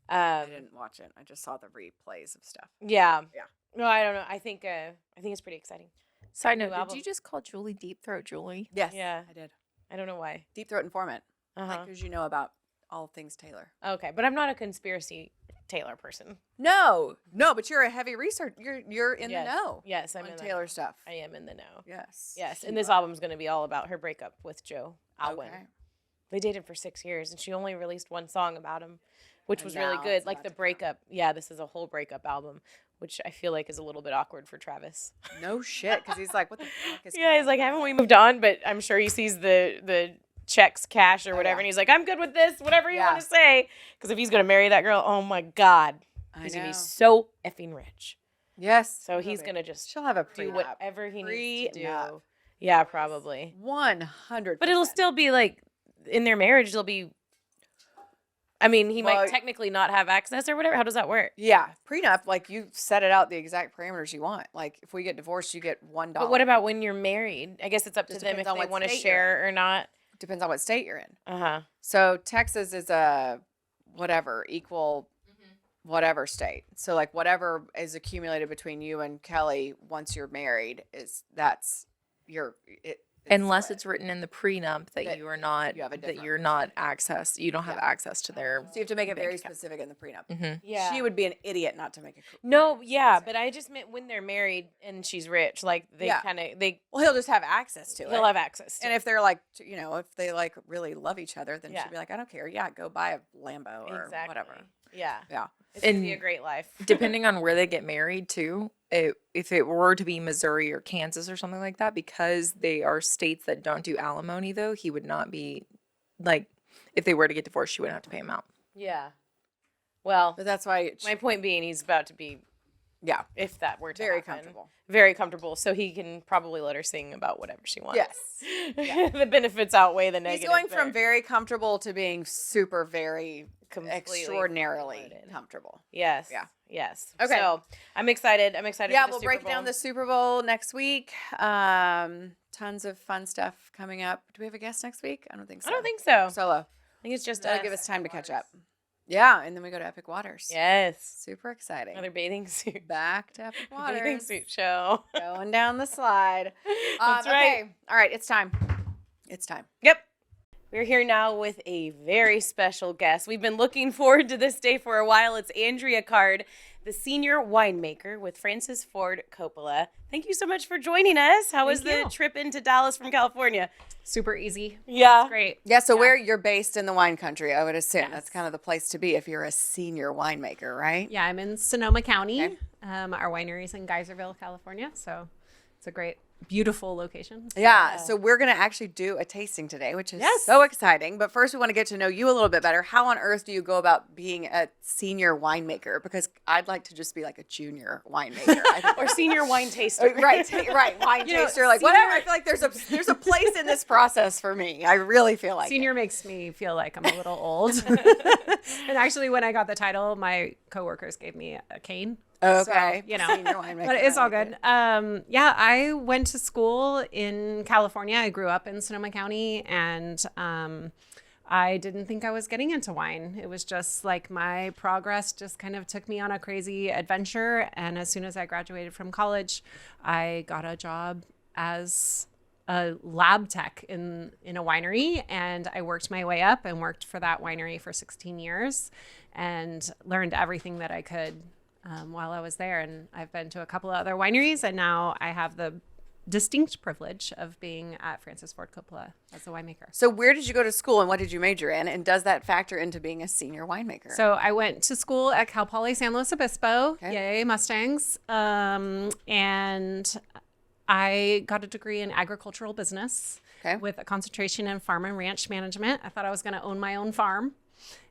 I didn't watch it. I just saw the replays of stuff. Yeah. Yeah. No, I don't know. I think it's pretty exciting. Side New note, did album. you just call Julie Deep Throat Julie? Yes. Yeah. I did. I don't know why. Deep Throat Informant. Uh-huh. Because you know about all things Taylor. Okay, but I'm not a conspiracy Taylor person. No, but you're a heavy research. You're in Yes. the know. Yes, I'm on in the Taylor know. stuff. I am in the know. Yes. Yes, you and this are. album's going to be all about her breakup with Joe Alwyn. Okay. They dated for 6 years, and she only released one song about him, which And was really now good. it's Like about the to come. breakup. Yeah, this is a whole breakup album, which I feel like is a little bit awkward for Travis. No shit, because he's like, what the fuck is? Yeah, he's like, haven't we moved on? But I'm sure he sees the checks, cash, or whatever, yeah. and he's like, I'm good with this, whatever you Yeah. want to say. Because if he's gonna marry that girl, oh my god, he's gonna be so effing rich. Yes. So he will he's be. gonna just She'll have a do prenup. whatever he needs to do. Prenup. Yeah, probably. 100. But it'll still be like in their marriage. They'll be. I mean, he Well, might technically not have access or whatever. How does that work? Yeah, prenup. Like you set it out the exact parameters you want. Like if we get divorced, you get $1. But what about when you're married? I guess it's up to Just them if depends on they what want to state you're share or not. Depends on what state you're in. So Texas is a whatever equal whatever state. So like whatever is accumulated between you and Kelly once you're married that's your Unless split. it's written in the prenup that That you are not you have a that different you're not access. You don't have Yeah. access to their. So you have to make it bank very account. specific in the prenup. Mhm. yeah. She would be an idiot not to make it. No, yeah, but I just meant when they're married and she's rich, like they Yeah. kind of Well, he'll just have access to it. he'll have access to And it. if they're like, if they like really love each other, then Yeah. she'd be like, I don't care. Yeah, go buy a Lambo or Exactly. whatever. Yeah. Yeah. It's gonna be a And great life. Depending on where they get married too, if it were to be Missouri or Kansas or something like that, because they are states that don't do alimony, though, he would not be like if they were to get divorced, she wouldn't have to pay him out. Yeah. Well, But that's why, my point being, he's about to be, yeah, if that were to very happen, comfortable. very comfortable. So he can probably let her sing about whatever she wants. Yes. The benefits outweigh the He's negatives. going from there. very comfortable to being super, very Completely extraordinarily loaded. comfortable. Yes. Yeah. Yes. Okay. So I'm excited. I'm excited. Yeah, for the we'll Super break down Bowl. the Super Bowl next week. Tons of fun stuff coming up. Do we have a guest next week? I don't think so. I don't think so. Solo. I think it's just That'll give us time to catch up. Yeah, and then we go to Epic Waters. Yes. Super exciting. Another bathing suit. Back to Epic Bathing Waters. suit show. Going down the slide. That's right. Okay. All right, it's time. It's time. Yep. We're here now with a very special guest. We've been looking forward to this day for a while. It's Andrea Card, the senior winemaker with Francis Ford Coppola. Thank you so much for joining us. How was Thank the you. trip into Dallas from California? Super easy. Yeah. Great. Yeah, so where you're based in the wine country, I would assume that's Yes. kind of the place to be if you're a senior winemaker, right? Yeah, I'm in Sonoma County. Okay. Our winery's in Geyserville, California. So it's a great, beautiful location. Yeah, so we're going to actually do a tasting today, which is Yes. so exciting. But first, we want to get to know you a little bit better. How on earth do you go about being a senior winemaker? Because I'd like to just be like a junior winemaker. I think Or senior wine taster. right, wine You know, taster, like whatever. I feel like there's a place in this process for me. I really feel like Senior makes me feel like I'm a little old. And actually, when I got the title, my coworkers gave me a cane. Okay, you know, senior winemaker. But it's I all like good. it. Yeah, I went to school in California. I grew up in Sonoma County, and I didn't think I was getting into wine. It was just like my progress just kind of took me on a crazy adventure. And as soon as I graduated from college, I got a job as a lab tech in a winery, and I worked my way up and worked for that winery for 16 years and learned everything that I could while I was there. And I've been to a couple of other wineries, and now I have the distinct privilege of being at Francis Ford Coppola as a winemaker. So where did you go to school and what did you major in? And does that factor into being a senior winemaker? So I went to school at Cal Poly San Luis Obispo, Okay. yay Mustangs, and I got a degree in agricultural business Okay. with a concentration in farm and ranch management. I thought I was going to own my own farm,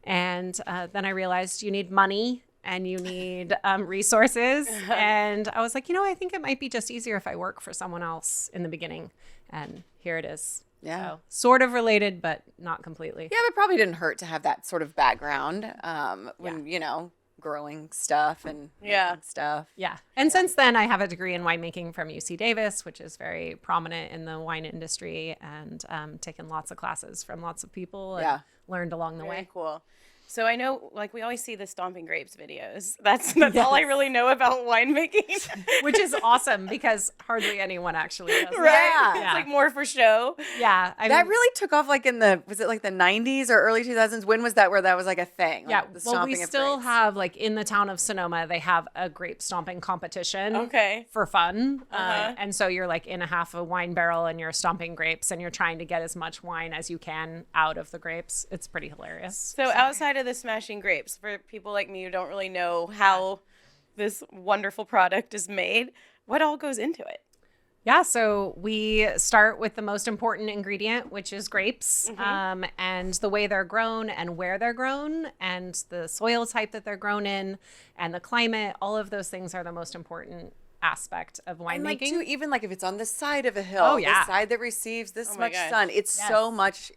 and then I realized you need money and you need resources. And I was like, I think it might be just easier if I work for someone else in the beginning. And here it is. Yeah. So, sort of related, but not completely. Yeah, but it probably didn't hurt to have that sort of background when, growing stuff and Yeah. making stuff. Yeah. And since then, I have a degree in winemaking from UC Davis, which is very prominent in the wine industry, and taken lots of classes from lots of people and Yeah. learned along the Very way. cool. So I know, like, we always see the Stomping Grapes videos. That's all I really know about winemaking. Which is awesome because hardly anyone actually does. Right? Yeah. It's like more for show. Yeah. I That mean, really took off like was it like the 90s or early 2000s? When was that where that was like a thing? yeah. Like, the Well, we stomping of still grapes? have, like, in the town of Sonoma, they have a grape stomping competition. Okay. For fun. Uh-huh. And so you're like in a half a wine barrel and you're stomping grapes and you're trying to get as much wine as you can out of the grapes. It's pretty hilarious. So outside of the smashing grapes, for people like me who don't really know how this wonderful product is made, what all goes into it? Yeah, so we start with the most important ingredient, which is grapes, and the way they're grown and where they're grown and the soil type that they're grown in and the climate. All of those things are the most important aspect of And like winemaking. too, even like if it's on the side of a hill, Oh, yeah. the side that receives this my much gosh. sun, it's Yes. so much.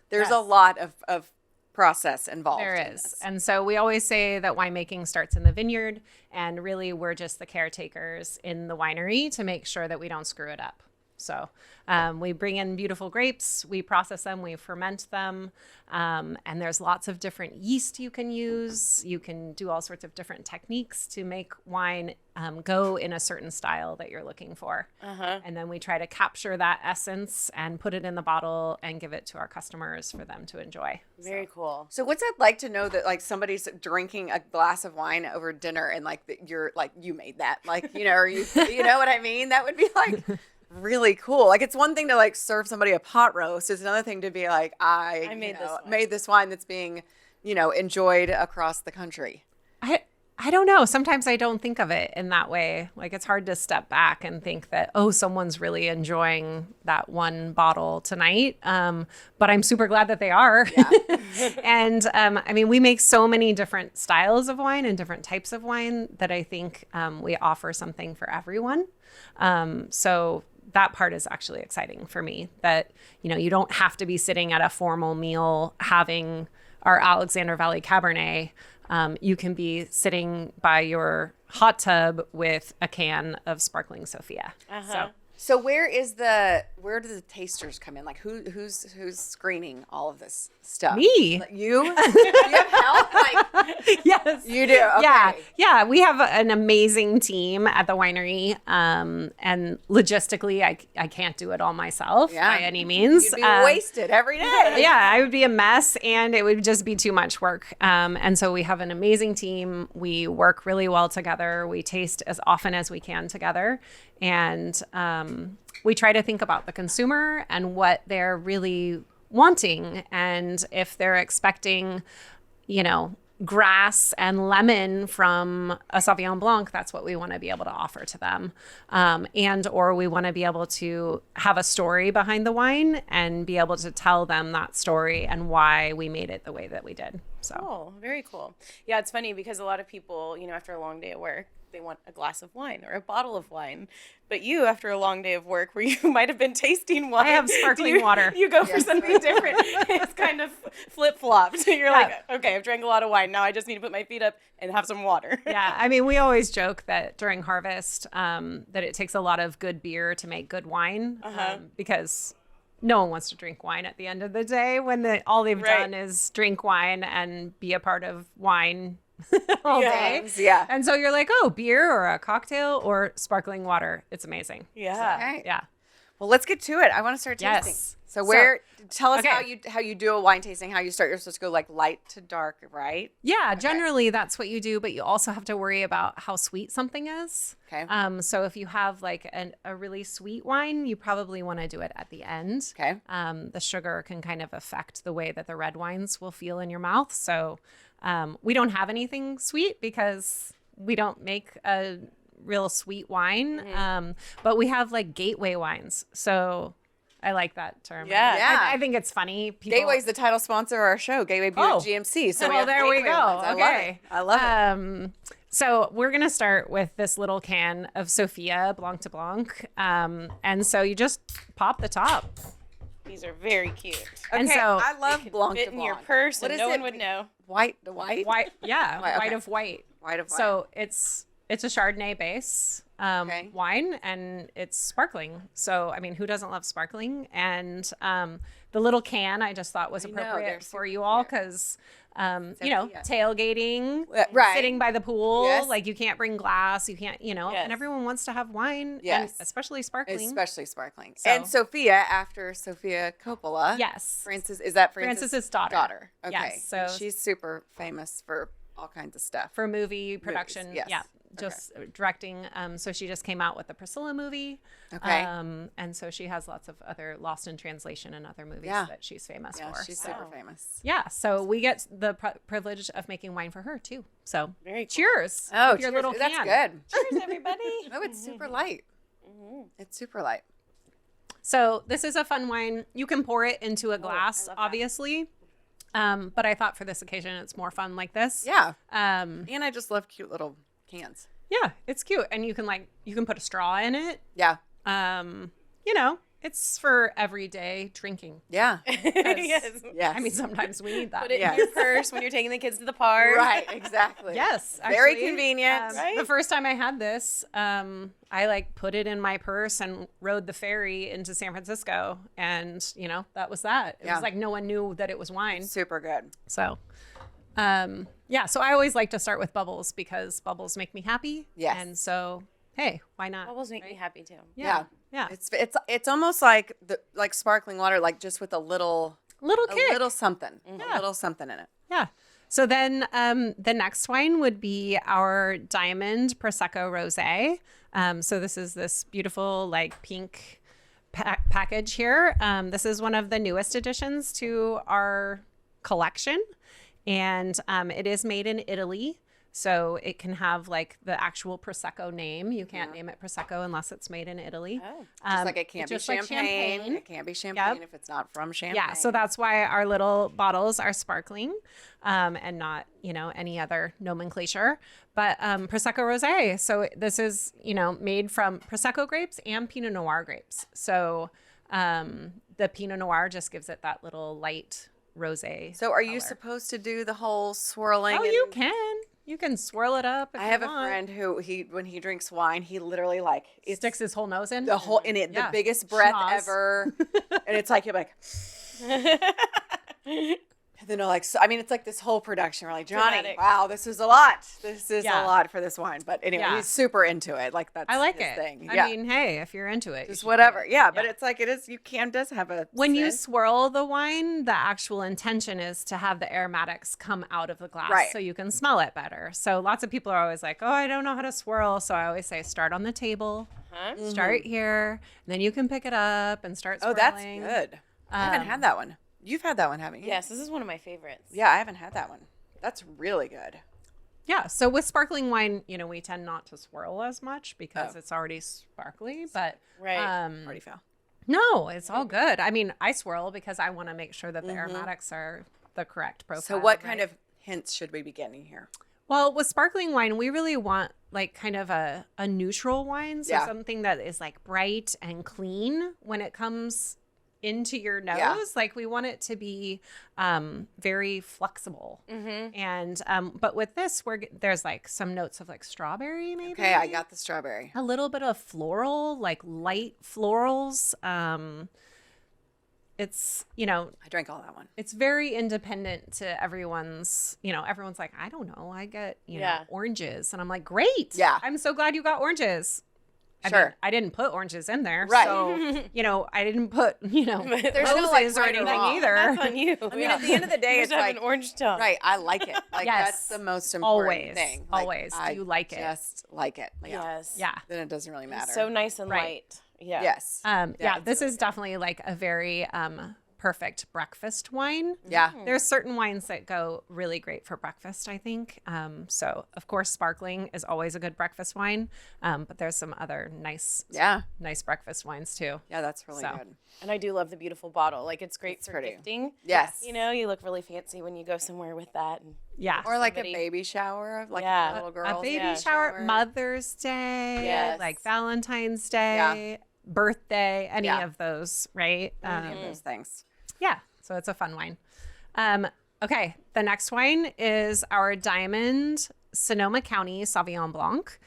There's a Yes. lot of process involved. There in is. this. And so we always say that winemaking starts in the vineyard, and really we're just the caretakers in the winery to make sure that we don't screw it up. So we bring in beautiful grapes, we process them, we ferment them, and there's lots of different yeast you can use. You can do all sorts of different techniques to make wine go in a certain style that you're looking for. And then we try to capture that essence and put it in the bottle and give it to our customers for them to enjoy. Very cool. So what's that like to know that like somebody's drinking a glass of wine over dinner and like that you're like you made that, like, you know, or you know what I mean? That would be like really cool. Like it's one thing to like serve somebody a pot roast. It's another thing to be like I made this wine. made this wine that's being, you know, enjoyed across the country. I don't know. Sometimes I don't think of it in that way. Like it's hard to step back and think that, oh, someone's really enjoying that one bottle tonight. But I'm super glad that they are. And I mean, we make so many different styles of wine and different types of wine that I think we offer something for everyone. So that part is actually exciting for me, that, you know, you don't have to be sitting at a formal meal having our Alexander Valley Cabernet. You can be sitting by your hot tub with a can of sparkling Sophia. So where do the tasters come in? Like who's screening all of this stuff? Me. Like, you? Do you have help? Like Yes. you do. Okay. Yeah. We have an amazing team at the winery. And logistically, I can't do it all myself by any means. You'd be wasted every day. Yeah, I would be a mess and it would just be too much work. And so we have an amazing team. We work really well together. We taste as often as we can together. And we try to think about the consumer and what they're really wanting. And if they're expecting, you know, grass and lemon from a Sauvignon Blanc, that's what we want to be able to offer to them. Or we want to be able to have a story behind the wine and be able to tell them that story and why we made it the way that we did. So Oh, very cool. Yeah, it's funny because a lot of people, you know, after a long day at work, they want a glass of wine or a bottle of wine. But you, after a long day of work where you might have been tasting wine, I have sparkling water. You go for something different. It's kind of flip-flopped. You're like, okay, I've drank a lot of wine. Now I just need to put my feet up and have some water. yeah, I mean, we always joke that during harvest, that it takes a lot of good beer to make good wine, because no one wants to drink wine at the end of the day when all they've done is drink wine and be a part of wine all day. Yeah. And so you're like, oh, beer or a cocktail or sparkling water. It's amazing. Yeah. Okay. Yeah. Well, let's get to it. I want to start tasting. Yes. So So- tell us okay. how you do a wine tasting, how you start. You're supposed to go like light to dark, right? Yeah, generally that's what you do, but you also have to worry about how sweet something is. Okay. So if you have like a really sweet wine, you probably want to do it at the end. Okay. The sugar can kind of affect the way that the red wines will feel in your mouth. So we don't have anything sweet because we don't make a real sweet wine. But we have like gateway wines. So I like that term. Yeah. Yeah. I think it's funny. People, Gateway's the title sponsor of our show, Gateway Buick Oh. GMC. So we well, have there we Gateway go. ones. I love it. I love it. So we're going to start with this little can of Sophia Blanc de Blanc. And so you just pop the top. These are very cute. And Okay, so I love Blanc Fit de in your Blanc. purse What and is no it? one would know. White. white, White, white okay. of white. White of white. So it's a Chardonnay base wine, and it's sparkling. So I mean, who doesn't love sparkling? And The little can I just thought was I know, they're appropriate for super you all cute. because, tailgating, Right. sitting by the pool, Yes. like you can't bring glass, you can't, Yes. and everyone wants to have wine, Yes. and especially sparkling. Especially sparkling. So- And Sophia, after Sophia Coppola. Yes. Francis, is that Francis? Francis's daughter. Okay. Yes, And so- she's super famous for all kinds of stuff. For movie production. yes. Yeah. Just directing. So she just came out with the Priscilla movie. Okay. And so she has lots of other Lost in Translation and other movies Yeah. that she's famous Yeah, for. she's so. super famous. Yeah, so we get the privilege of making wine for her too. So Very cool. cheers. Oh, with your cheers. little That's can. good. Cheers, everybody. Oh, it's super light. It's super light. So this is a fun wine. You can pour it into a glass, love that. obviously. But I thought for this occasion, it's more fun like this. Yeah. Um, And I just love cute little cans. yeah, it's cute, and you can put a straw in it. Yeah. It's for everyday drinking. Yeah. Yes. Yes. I mean, sometimes we need that. Put it Yes. in your purse when you're taking the kids to the park. right. Exactly. Yes, Very actually, convenient. Right? The first time I had this, I put it in my purse and rode the ferry into San Francisco, and that was that. It Yeah. was like no one knew that it was wine. Super good. So, so I always like to start with bubbles because bubbles make me happy. Yes. And so, hey, why not? Bubbles make me happy too. Yeah. Yeah. It's almost like sparkling water, like just with a little Little something, Yeah. a little something in it. Yeah. So then the next wine would be our Diamond Prosecco Rosé. So this is this beautiful pink package here. This is one of the newest additions to our collection. And it is made in Italy. So it can have the actual Prosecco name. You can't name it Prosecco unless it's made in Italy. Oh. Just like it can't be just like champagne. It can't be champagne Yep. if it's not from champagne. Yeah, so that's why our little bottles are sparkling and not, any other nomenclature. But Prosecco Rosé. So this is, made from Prosecco grapes and Pinot Noir grapes. So the Pinot Noir just gives it that little light rosé. So are you color. supposed to do the whole swirling? Oh, and- you can. You can swirl it up if I you have a want. friend who when he drinks wine, he literally it's Sticks his whole nose in. the whole in it Yeah. the biggest breath Schnoz. ever, and it's like you're like. And then it's like this whole production. We're like, Johnny, Dramatic. wow, this is a lot. This is Yeah. a lot for this wine. But anyway, Yeah. he's super into it. Like that's I like his it. thing. I Yeah. mean, hey, if you're into it, you Just should whatever. do it. Yeah, but it's like it is. You does have a When you scent. swirl the wine, the actual intention is to have the aromatics come out of the glass Right. so you can smell it better. So lots of people are always like, oh, I don't know how to swirl. So I always say start on the table, Huh? start here, and then you can pick it up and start Oh, swirling. that's good. I haven't had that one. You've had that one, haven't you? Yes, this is one of my favorites. Yeah, I haven't had that one. That's really good. Yeah. So with sparkling wine, we tend not to swirl as much because Oh. it's already sparkly. But Right. Already fell. no, it's all good. I mean, I swirl because I want to make sure that the aromatics are the correct profile. So what kind right? of hints should we be getting here? Well, with sparkling wine, we really want kind of a neutral wine. So Yeah. something that is bright and clean when it comes into your nose. Yeah. We want it to be very flexible. Mm-hmm. And but with this, there's some notes of strawberry maybe. Okay, I got the strawberry. A little bit of floral, light florals. It's I drank all that one. it's very independent to everyone's, everyone's like, I don't know, I get, Yeah. oranges. And I'm like, great. Yeah. I'm so glad you got oranges. I Sure. mean, I didn't put oranges in there. Right. So, I didn't put, There's no, roses or right or anything wrong. either. That's on you. I mean, at the end of the day, You it's just have like, an orange tongue. right, I like it. Yes. That's the most important Always. thing. Always. I You like it. just like it. Yeah. Yes. Yeah. Then it doesn't really matter. So nice and Right. light. Yeah. Yes. Yeah, it's this really is definitely a very perfect breakfast wine. Yeah. There's certain wines that go really great for breakfast, I think. So of course, sparkling is always a good breakfast wine. But there's some other nice breakfast wines too. Yeah, that's really So. good. And I do love the beautiful bottle. It's great for pretty. gifting. Yes. You look really fancy when you go somewhere with that. And Yeah. Or like somebody- a baby shower, like Yeah. a little girl. A baby Yeah. shower, Mother's Day, Yes. Valentine's Day, birthday, any Yeah. of those, right? Any of those things. Yeah, so it's a fun wine. Okay, the next wine is our Diamond Sonoma County Sauvignon Blanc.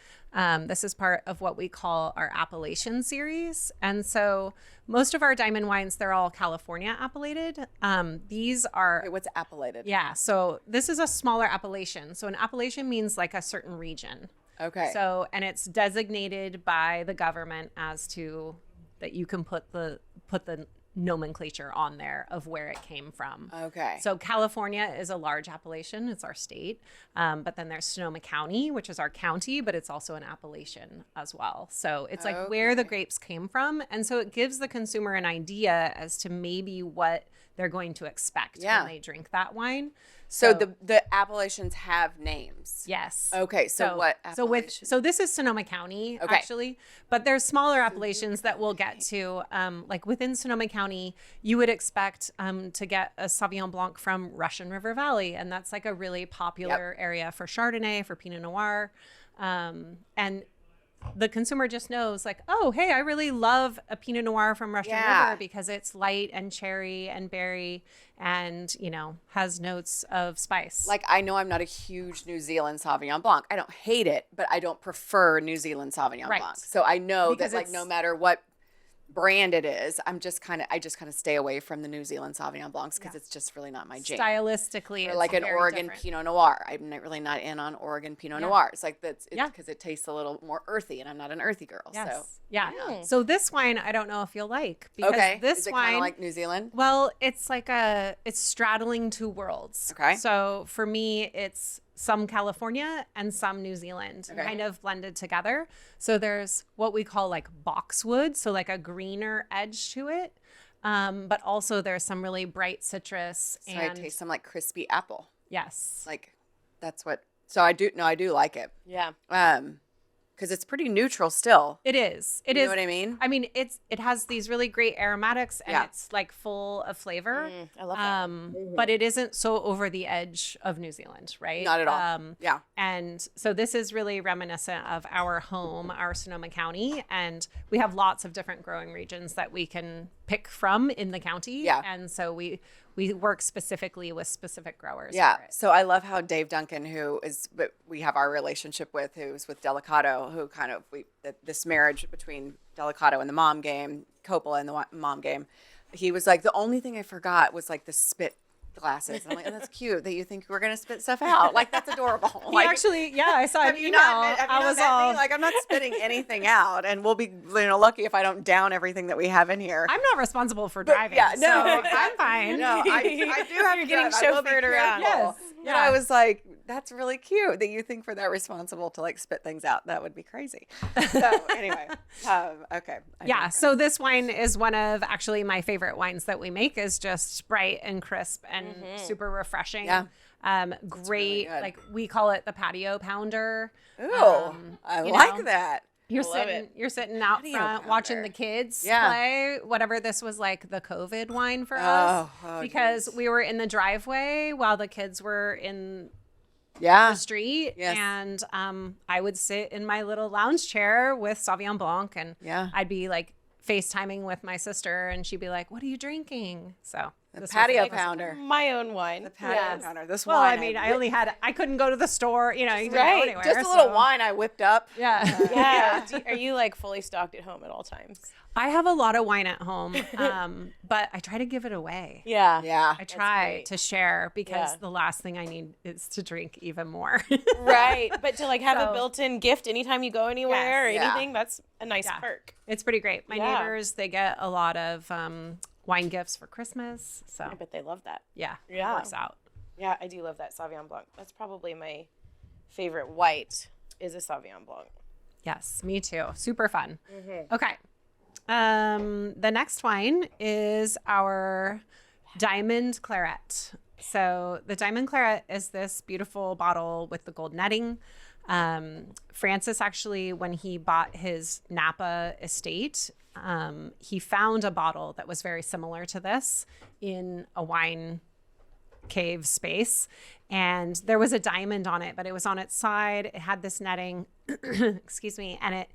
This is part of what we call our appellation series. And so most of our diamond wines, they're all California appellated. These are, Wait, what's appellated? yeah. So this is a smaller appellation. So an appellation means like a certain region. Okay. So, and it's designated by the government as to that you can put the nomenclature on there of where it came from. Okay. So California is a large appellation. It's our state. But then there's Sonoma County, which is our county, but it's also an appellation as well. So it's like where the grapes came from. And so it gives the consumer an idea as to maybe what they're going to expect when they drink that wine. So the appellations have names. Yes. Okay. So what appellation? So this is Sonoma County actually, but there's smaller appellations that we'll get to. Like within Sonoma County, you would expect to get a Sauvignon Blanc from Russian River Valley, and that's like a really popular area for Chardonnay, for Pinot Noir, and the consumer just knows like, oh, hey, I really love a Pinot Noir from Russian River because it's light and cherry and berry and, you know, has notes of spice. Like, I know I'm not a huge New Zealand Sauvignon Blanc. I don't hate it, but I don't prefer New Zealand Sauvignon Blanc. So I know Because that like no matter what brand it is, I just kind of stay away from the New Zealand Sauvignon Blancs because it's just really not my jam. Stylistically, Or it's like an very Oregon different. Pinot Noir. I'm really not in on Oregon Pinot Noir. It's like that's because it tastes a little more earthy, and I'm not an earthy girl. Yes. So Yeah. So this wine, I don't know if you'll like because this is it wine, kind of like New Zealand? well, it's like it's straddling two worlds. Okay. So for me, it's some California and some New Zealand kind of blended together. So there's what we call like boxwood, so like a greener edge to it. But also there's some really bright citrus. So I taste some like crispy apple. Yes. Like that's what. So I do like it. Yeah. Because it's pretty neutral still. It is. It You is. know what I mean? I mean, it has these really great aromatics and Yeah. it's like full of flavor. I love that. But it isn't so over the edge of New Zealand, right? Not at all. Yeah. And so this is really reminiscent of our home, our Sonoma County. And we have lots of different growing regions that we can pick from in the county. Yeah. And so we work specifically with specific growers. Yeah. for it. So I love how Dave Duncan, we have our relationship with, who's with Delicato, who kind of, this marriage between Delicato and the mom game, Coppola and the mom game, he was like, the only thing I forgot was like the spit glasses. And I'm like, oh, that's cute that you think we're going to spit stuff out. Like, that's adorable. He actually, I saw an have you email. not met I was me? all, Like, I'm not spitting anything out, and we'll be lucky if I don't down everything that we have in here. I'm not responsible for driving. yeah, no, so I'm fine. No, I do have You're to getting drive. I will be chauffeured around. careful. Yes, But I was like, that's really cute that you think we're that responsible to like spit things out. That would be crazy. So anyway, okay. Yeah, so this wine is one of actually my favorite wines that we make. Is just bright and crisp and super refreshing. Yeah. Great. good. Like we call it the patio pounder. Ooh, I you like know, that. You're love you're sitting out Patio front watching pounder. the kids Yeah. play. Whatever this was like the COVID wine for us Oh, because we were in the driveway while the kids were in Yeah. the street. Yes. And I would sit in my little lounge chair with Sauvignon Blanc and Yeah. I'd be like FaceTiming with my sister and she'd be like, "What are you drinking?" So The this was patio like- pounder. My own wine. The patio pounder. This Well, wine. I mean, I couldn't go to the store, you know, you couldn't Right. go anywhere. just a little so- wine I whipped up. Yeah. Yeah. Are you like fully stocked at home at all times? I have a lot of wine at home, but I try to give it away. Yeah. Yeah. I try great. to share because Yeah. the last thing I need is to drink even more. Right. But to like have So- a built-in gift anytime you go anywhere or Yes. Yeah. anything, that's a nice Yeah. perk. It's pretty great. My Yeah. neighbors, they get a lot of wine gifts for Christmas. So I bet they love that. yeah, Yeah. it works out. Yeah, I do love that Sauvignon Blanc. That's probably my favorite white is a Sauvignon Blanc. Yes, me too. Super fun. Okay. The next wine is our Diamond Claret. So the Diamond Claret is this beautiful bottle with the gold netting. Francis actually, when he bought his Napa estate, he found a bottle that was very similar to this in a wine cave space, and there was a diamond on it, but it was on its side. It had this netting, excuse me, and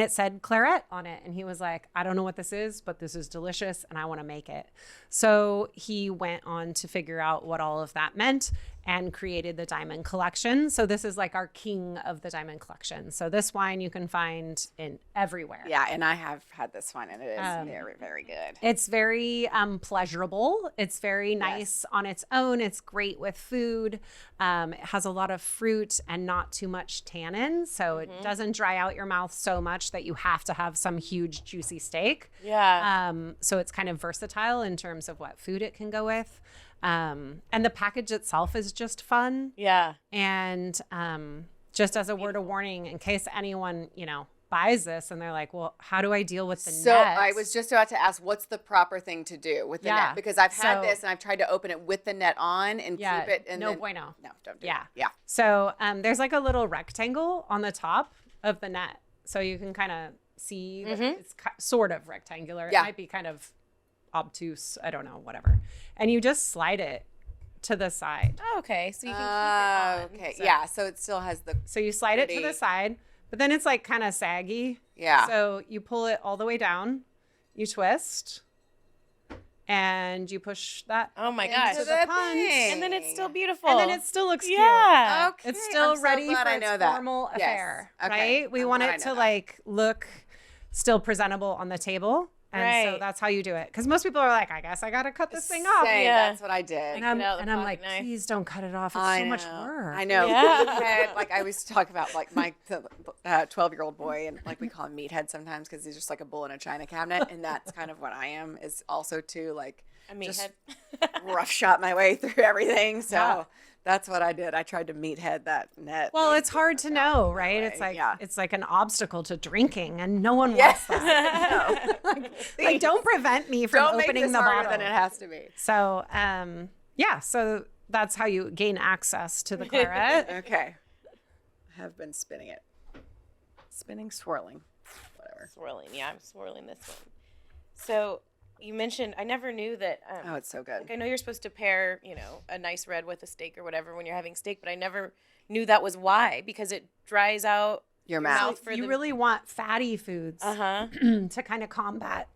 it said Claret on it. And he was like, I don't know what this is, but this is delicious and I want to make it. So he went on to figure out what all of that meant. and created the Diamond Collection. So this is like our king of the Diamond Collection. So this wine you can find in everywhere. Yeah, and I have had this one, and it is very, very good. It's very pleasurable. It's very nice on its own. It's great with food. It has a lot of fruit and not too much tannin. So it doesn't dry out your mouth so much that you have to have some huge juicy steak. Yeah. So it's kind of versatile in terms of what food it can go with. And the package itself is just fun. Yeah. And just as a word of warning, in case anyone, buys this and they're like, well, how do I deal with the So net? I was just about to ask, what's the proper thing to do with the net? Because I've had this and I've tried to open it with the net on and keep it. And no bueno. No, don't do Yeah. it. Yeah. So there's like a little rectangle on the top of the net. So you can kind of see that it's sort of rectangular. Yeah. It might be kind of obtuse. I don't know, whatever. And you just slide it to the side. Oh, okay. So you can keep it on. Okay. So- Yeah. So it still has the. So you slide it to the Pretty. side, but then it's like kind of saggy. Yeah. So you pull it all the way down, you twist, and you push that Oh my into gosh. the the punch. thing. And then it's still beautiful. and then it still looks yeah. Okay. It's still I'm so ready glad for I its know that. formal Yes. affair, Okay. right? We I'm want glad I it know to that. like look still presentable on the table. And so Right. that's how you do it. Because most people are like, I guess I got to cut this thing off. Same, Yeah. That's what I did. And I'm, Get out the and I'm pocket like, knife. please don't cut it off. It's I so much know. work. I know. Yeah. Meathead, like I always talk about like my 12-year-old boy, and like we call him Meathead sometimes because he's just like a bull in a china cabinet, and that's kind of what I am. Is also too like A just meathead. rough shot my way through everything. So Yeah. that's what I did. I tried to Meathead that net. Well, It it's hard to didn't work out know, that right? way. It's like yeah. it's like an obstacle to drinking, and no one Yeah. wants that. Like, don't prevent me from Don't make opening this the harder bottle. than it has to be. So, so that's how you gain access to the claret. Okay. I have been spinning it. Spinning, swirling, whatever. Swirling. Yeah, I'm swirling this one. So you mentioned, I never knew that. Oh, it's so good. Like I know you're supposed to pair, a nice red with a steak or whatever when you're having steak, but I never knew that was why, because it dries out Your mouth mouth. for You the. really want fatty foods Uh-huh. to kind of combat,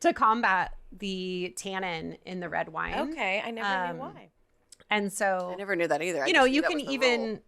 to combat the tannin in the red wine. Okay, I never knew why. And so, I never knew that either. I you just know, knew you that can was the even,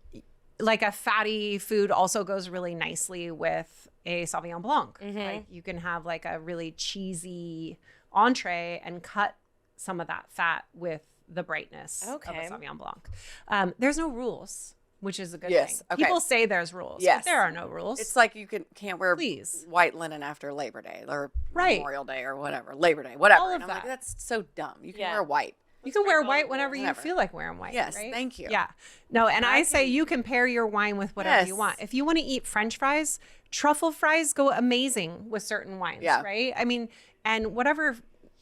like a fatty food also goes really nicely with a Sauvignon Blanc. Like you can have like a really cheesy entree and cut some of that fat with the brightness Okay. of a Sauvignon Blanc. There's no rules, which is a good Yes, thing. okay. People say there's rules, Yes. but there are no rules. It's like you can't wear Please. white linen after Labor Day or Right. Memorial Day or whatever. Labor Day, whatever. All of and I'm like, that. that's so dumb. You can Yeah. wear white. you can wear break all the white whenever you Whatever. feel like wearing white. Yes, right? thank you. Yeah. No, and I say you can pair your wine with whatever you Yes. want. If you want to eat French fries, truffle fries go amazing with certain wines, Yeah. right? I mean, and whatever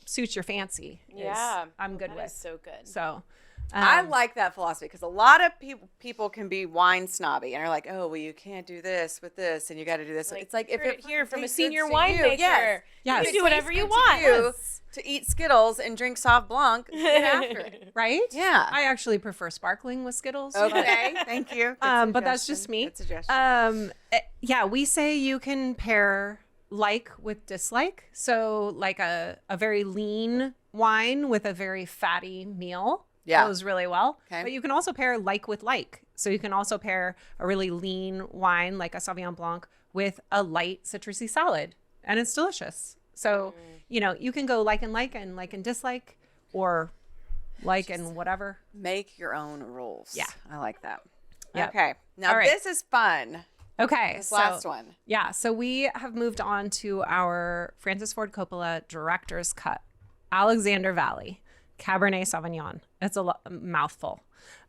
suits your fancy. Yeah, I'm good That with. is so good. So, I like that philosophy because a lot of people can be wine snobby and are like, oh, well, you can't do this with this and you got to do this. It's like if it here from a tastes good senior to winemaker, you, yes. Yes. you do whatever you Tastes want. good to you to eat Skittles and drink Sauv Blanc, get after it. right? Yeah. I actually prefer sparkling with Skittles. Okay, thank you. But that's just me. Good suggestion. Yeah, we say you can pair like with dislike. So like a very lean wine with a very fatty meal goes really well. Okay. But you can also pair like with like. So you can also pair a really lean wine like a Sauvignon Blanc with a light citrusy salad, and it's delicious. So, you can go like and dislike, or like and whatever. Make your own rules. Yeah. I like that. Yep. Okay. Now All right. this is fun. Okay. This last one. Yeah, so we have moved on to our Francis Ford Coppola Director's Cut, Alexander Valley, Cabernet Sauvignon. It's a mouthful.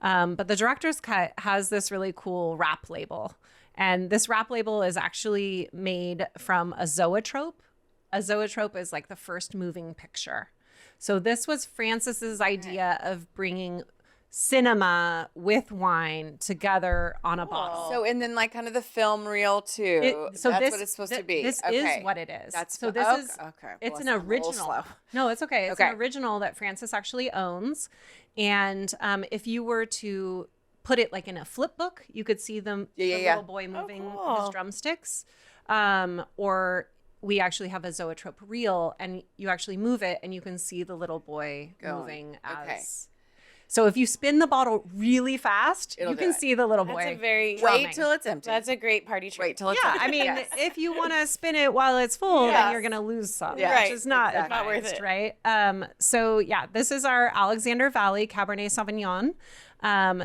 But the Director's Cut has this really cool wrap label. And this wrap label is actually made from a zoetrope. A zoetrope is like the first moving picture. So this was Francis's idea of bringing cinema with wine together on a bottle. So and then like kind of the film reel too. That's what it's supposed to be. This Okay. is what it is. That's so. fu- This okay, is okay. It's Bless, an I'm a little original. slow. No, it's okay. It's Okay. an original that Francis actually owns. And if you were to put it like in a flip book, you could see the little boy moving cool. his drumsticks. Or we actually have a zoetrope reel, and you actually move it, and you can see the little boy Going. moving Okay. as. So if you spin the bottle really fast, It'll you do can it. see the little That's boy. a very Wait till it's empty. That's a great party trick. Wait till it's Yeah, empty. I mean, Yes. if you want to spin it while it's full, then Yes. you're going to lose some, Yeah. Right, which is not exactly. Not worth advised, it. right? So yeah, this is our Alexander Valley Cabernet Sauvignon.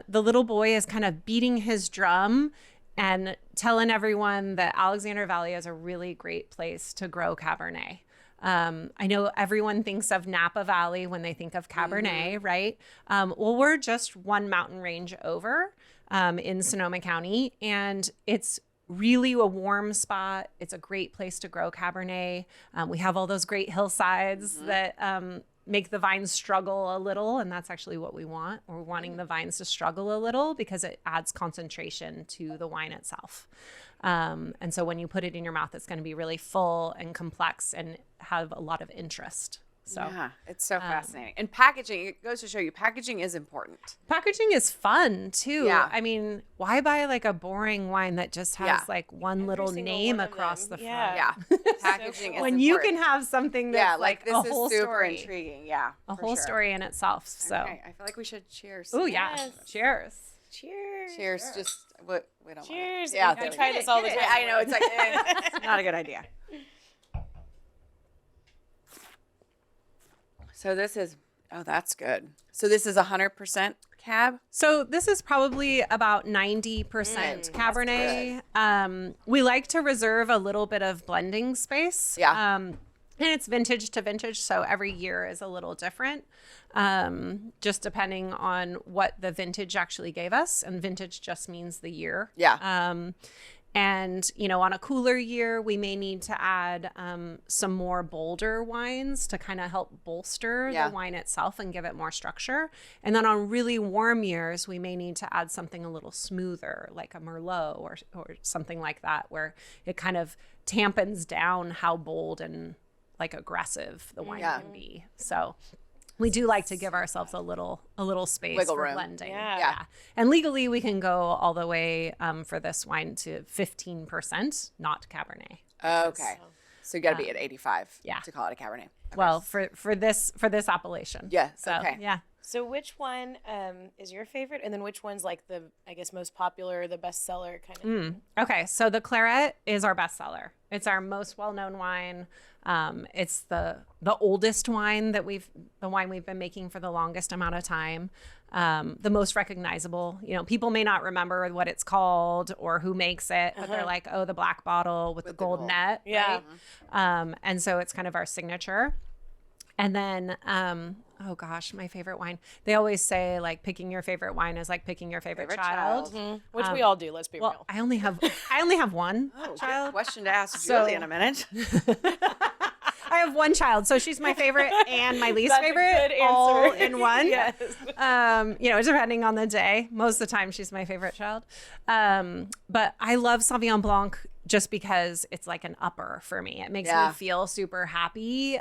The little boy is kind of beating his drum and telling everyone that Alexander Valley is a really great place to grow Cabernet. I know everyone thinks of Napa Valley when they think of Cabernet, right? Well, we're just one mountain range over in Sonoma County, and it's really a warm spot. It's a great place to grow Cabernet. We have all those great hillsides that make the vines struggle a little, and that's actually what we want. We're wanting the vines to struggle a little because it adds concentration to the wine itself. And so when you put it in your mouth, it's going to be really full and complex and have a lot of interest. So Yeah, it's so fascinating. And packaging, it goes to show you, packaging is important. packaging is fun too. Yeah. I mean, why buy like a boring wine that just has Yeah. like one little single name one of across them. the Yeah. front? Yeah, packaging is When you important. can have something that's yeah, like like this a is whole super story, intriguing. Yeah, a for whole sure. story in itself. So, Okay, I feel like we should cheers. oh yeah, Yes. cheers. Cheers. Cheers. Just what we don't. Cheers. Want. Yeah, I there we try go. this all the Yeah, time. I know it's like it's not a good idea. So this is that's good. So this is 100% cab. So this is probably about 90% Cabernet. We like to reserve a little bit of blending space. Yeah. And it's vintage to vintage, so every year is a little different, just depending on what the vintage actually gave us. And vintage just means the year. Yeah. And, you know, on a cooler year, we may need to add some more bolder wines to kind of help bolster Yeah. the wine itself and give it more structure. And then on really warm years, we may need to add something a little smoother, like a Merlot or something like that, where it kind of tampons down how bold and like aggressive the wine Yeah. can be. So we do like to give ourselves a little space Wiggle for room. blending. Yeah. And legally we can go all the way for this wine to 15%, not Cabernet. Okay. So you got to be at 85 yeah. to call it a Cabernet. Okay. Well, for this appellation. Yeah, So okay. yeah. So which one is your favorite, and then which one's like the, I guess, most popular, the bestseller kind of? Okay, so the Claret is our bestseller. It's our most well-known wine. It's the oldest wine the wine we've been making for the longest amount of time. The most recognizable. You know, people may not remember what it's called or who makes it, but they're like, oh, the black bottle with the gold gold. net. Yeah. Right? And so it's kind of our signature. And then, oh gosh, my favorite wine. They always say like picking your favorite wine is like picking your favorite child. Which we all do. Let's be Well, real. I only have one Oh, good child. question to ask So- Julie in a minute. I have one child, so she's my favorite and my least That's a favorite, good all answer. in one. Yes. You know, depending on the day. Most of the time, she's my favorite child. But I love Sauvignon Blanc just because it's like an upper for me. It makes Yeah. me feel super happy.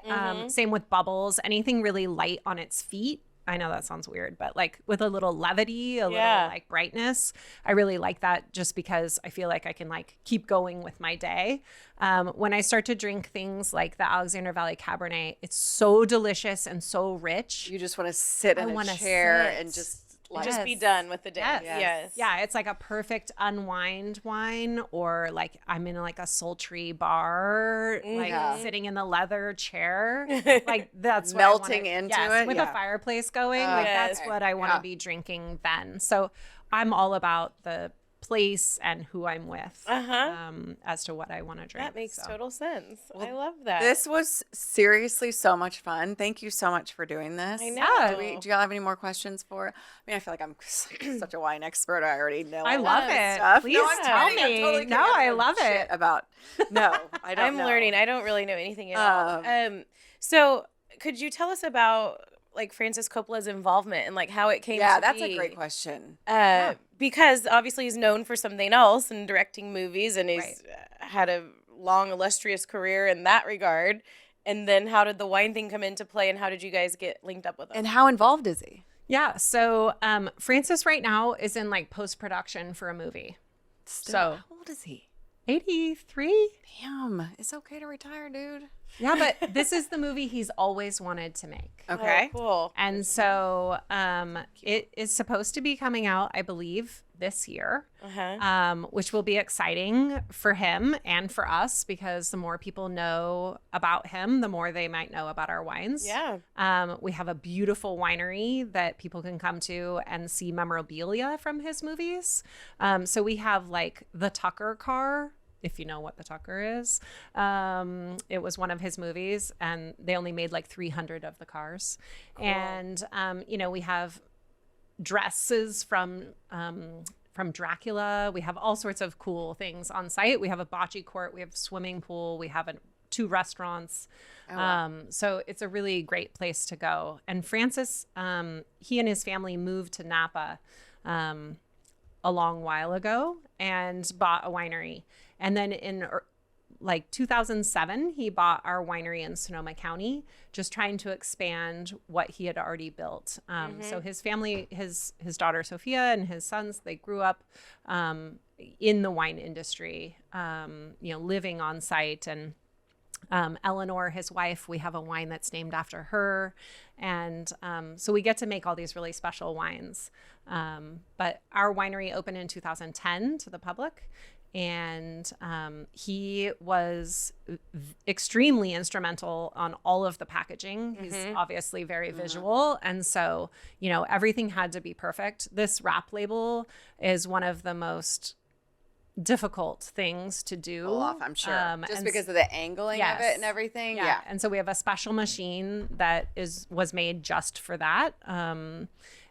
Same with bubbles. Anything really light on its feet. I know that sounds weird, but like with a little levity, a Yeah. little like brightness, I really like that just because I feel like I can like keep going with my day. When I start to drink things like the Alexander Valley Cabernet, it's so delicious and so rich. You just want to sit in a wanna chair sit. and just like Just be Yes. done with the day. Yes. Yes. Yeah, it's like a perfect unwind wine, or like I'm in like a sultry bar, like Yeah. sitting in the leather chair. Like that's what Melting I wanna, into yes, it, with yeah. a fireplace going. Like that's Yes. what I want to Yeah. be drinking then. So I'm all about the place and who I'm with as to what I want to drink. That makes so. total sense. I love that. This was seriously so much fun. Thank you so much for doing this. I know. Yeah. Do y'all have any more questions for? I mean, I feel like I'm such a wine expert. I already know. I all love that it. stuff. Please No, I'm tell kidding. I'm me. totally kidding. No, don't I know love shit it. About no, I don't. I'm know. learning. I don't really know anything at all. So could you tell us about like Francis Coppola's involvement and like how it came Yeah, to that's be? a great question. Because obviously he's known for something else and directing movies, and he's Right. had a long, illustrious career in that regard. And then how did the wine thing come into play, and how did you guys get linked up with him? And how involved is he? Yeah. So Francis right now is in like post-production for a movie. Still, So how old is he? 83. Damn, it's okay to retire, dude. Yeah, but this is the movie he's always wanted to make. Okay. Oh, cool. And so it is supposed to be coming out, I believe, this year, which will be exciting for him and for us because the more people know about him, the more they might know about our wines. Yeah. We have a beautiful winery that people can come to and see memorabilia from his movies. So we have like the Tucker car, if you know what the Tucker is. It was one of his movies, and they only made like 300 of the cars. Cool. And, we have dresses from Dracula. We have all sorts of cool things on site. We have a bocce court. We have a swimming pool. We have 2 restaurants. Oh, wow. So it's a really great place to go. And Francis, he and his family moved to Napa a long while ago and bought a winery. And then in like 2007, he bought our winery in Sonoma County, just trying to expand what he had already built. So his family, his daughter Sophia and his sons, they grew up in the wine industry, living on site. And Eleanor, his wife, we have a wine that's named after her. And so we get to make all these really special wines. But our winery opened in 2010 to the public. And he was extremely instrumental on all of the packaging. He's obviously very visual. And so, everything had to be perfect. This wrap label is one of the most difficult things to do. Pull off, I'm sure. Just because of the angling of it and everything. Yeah. And so we have a special machine that was made just for that.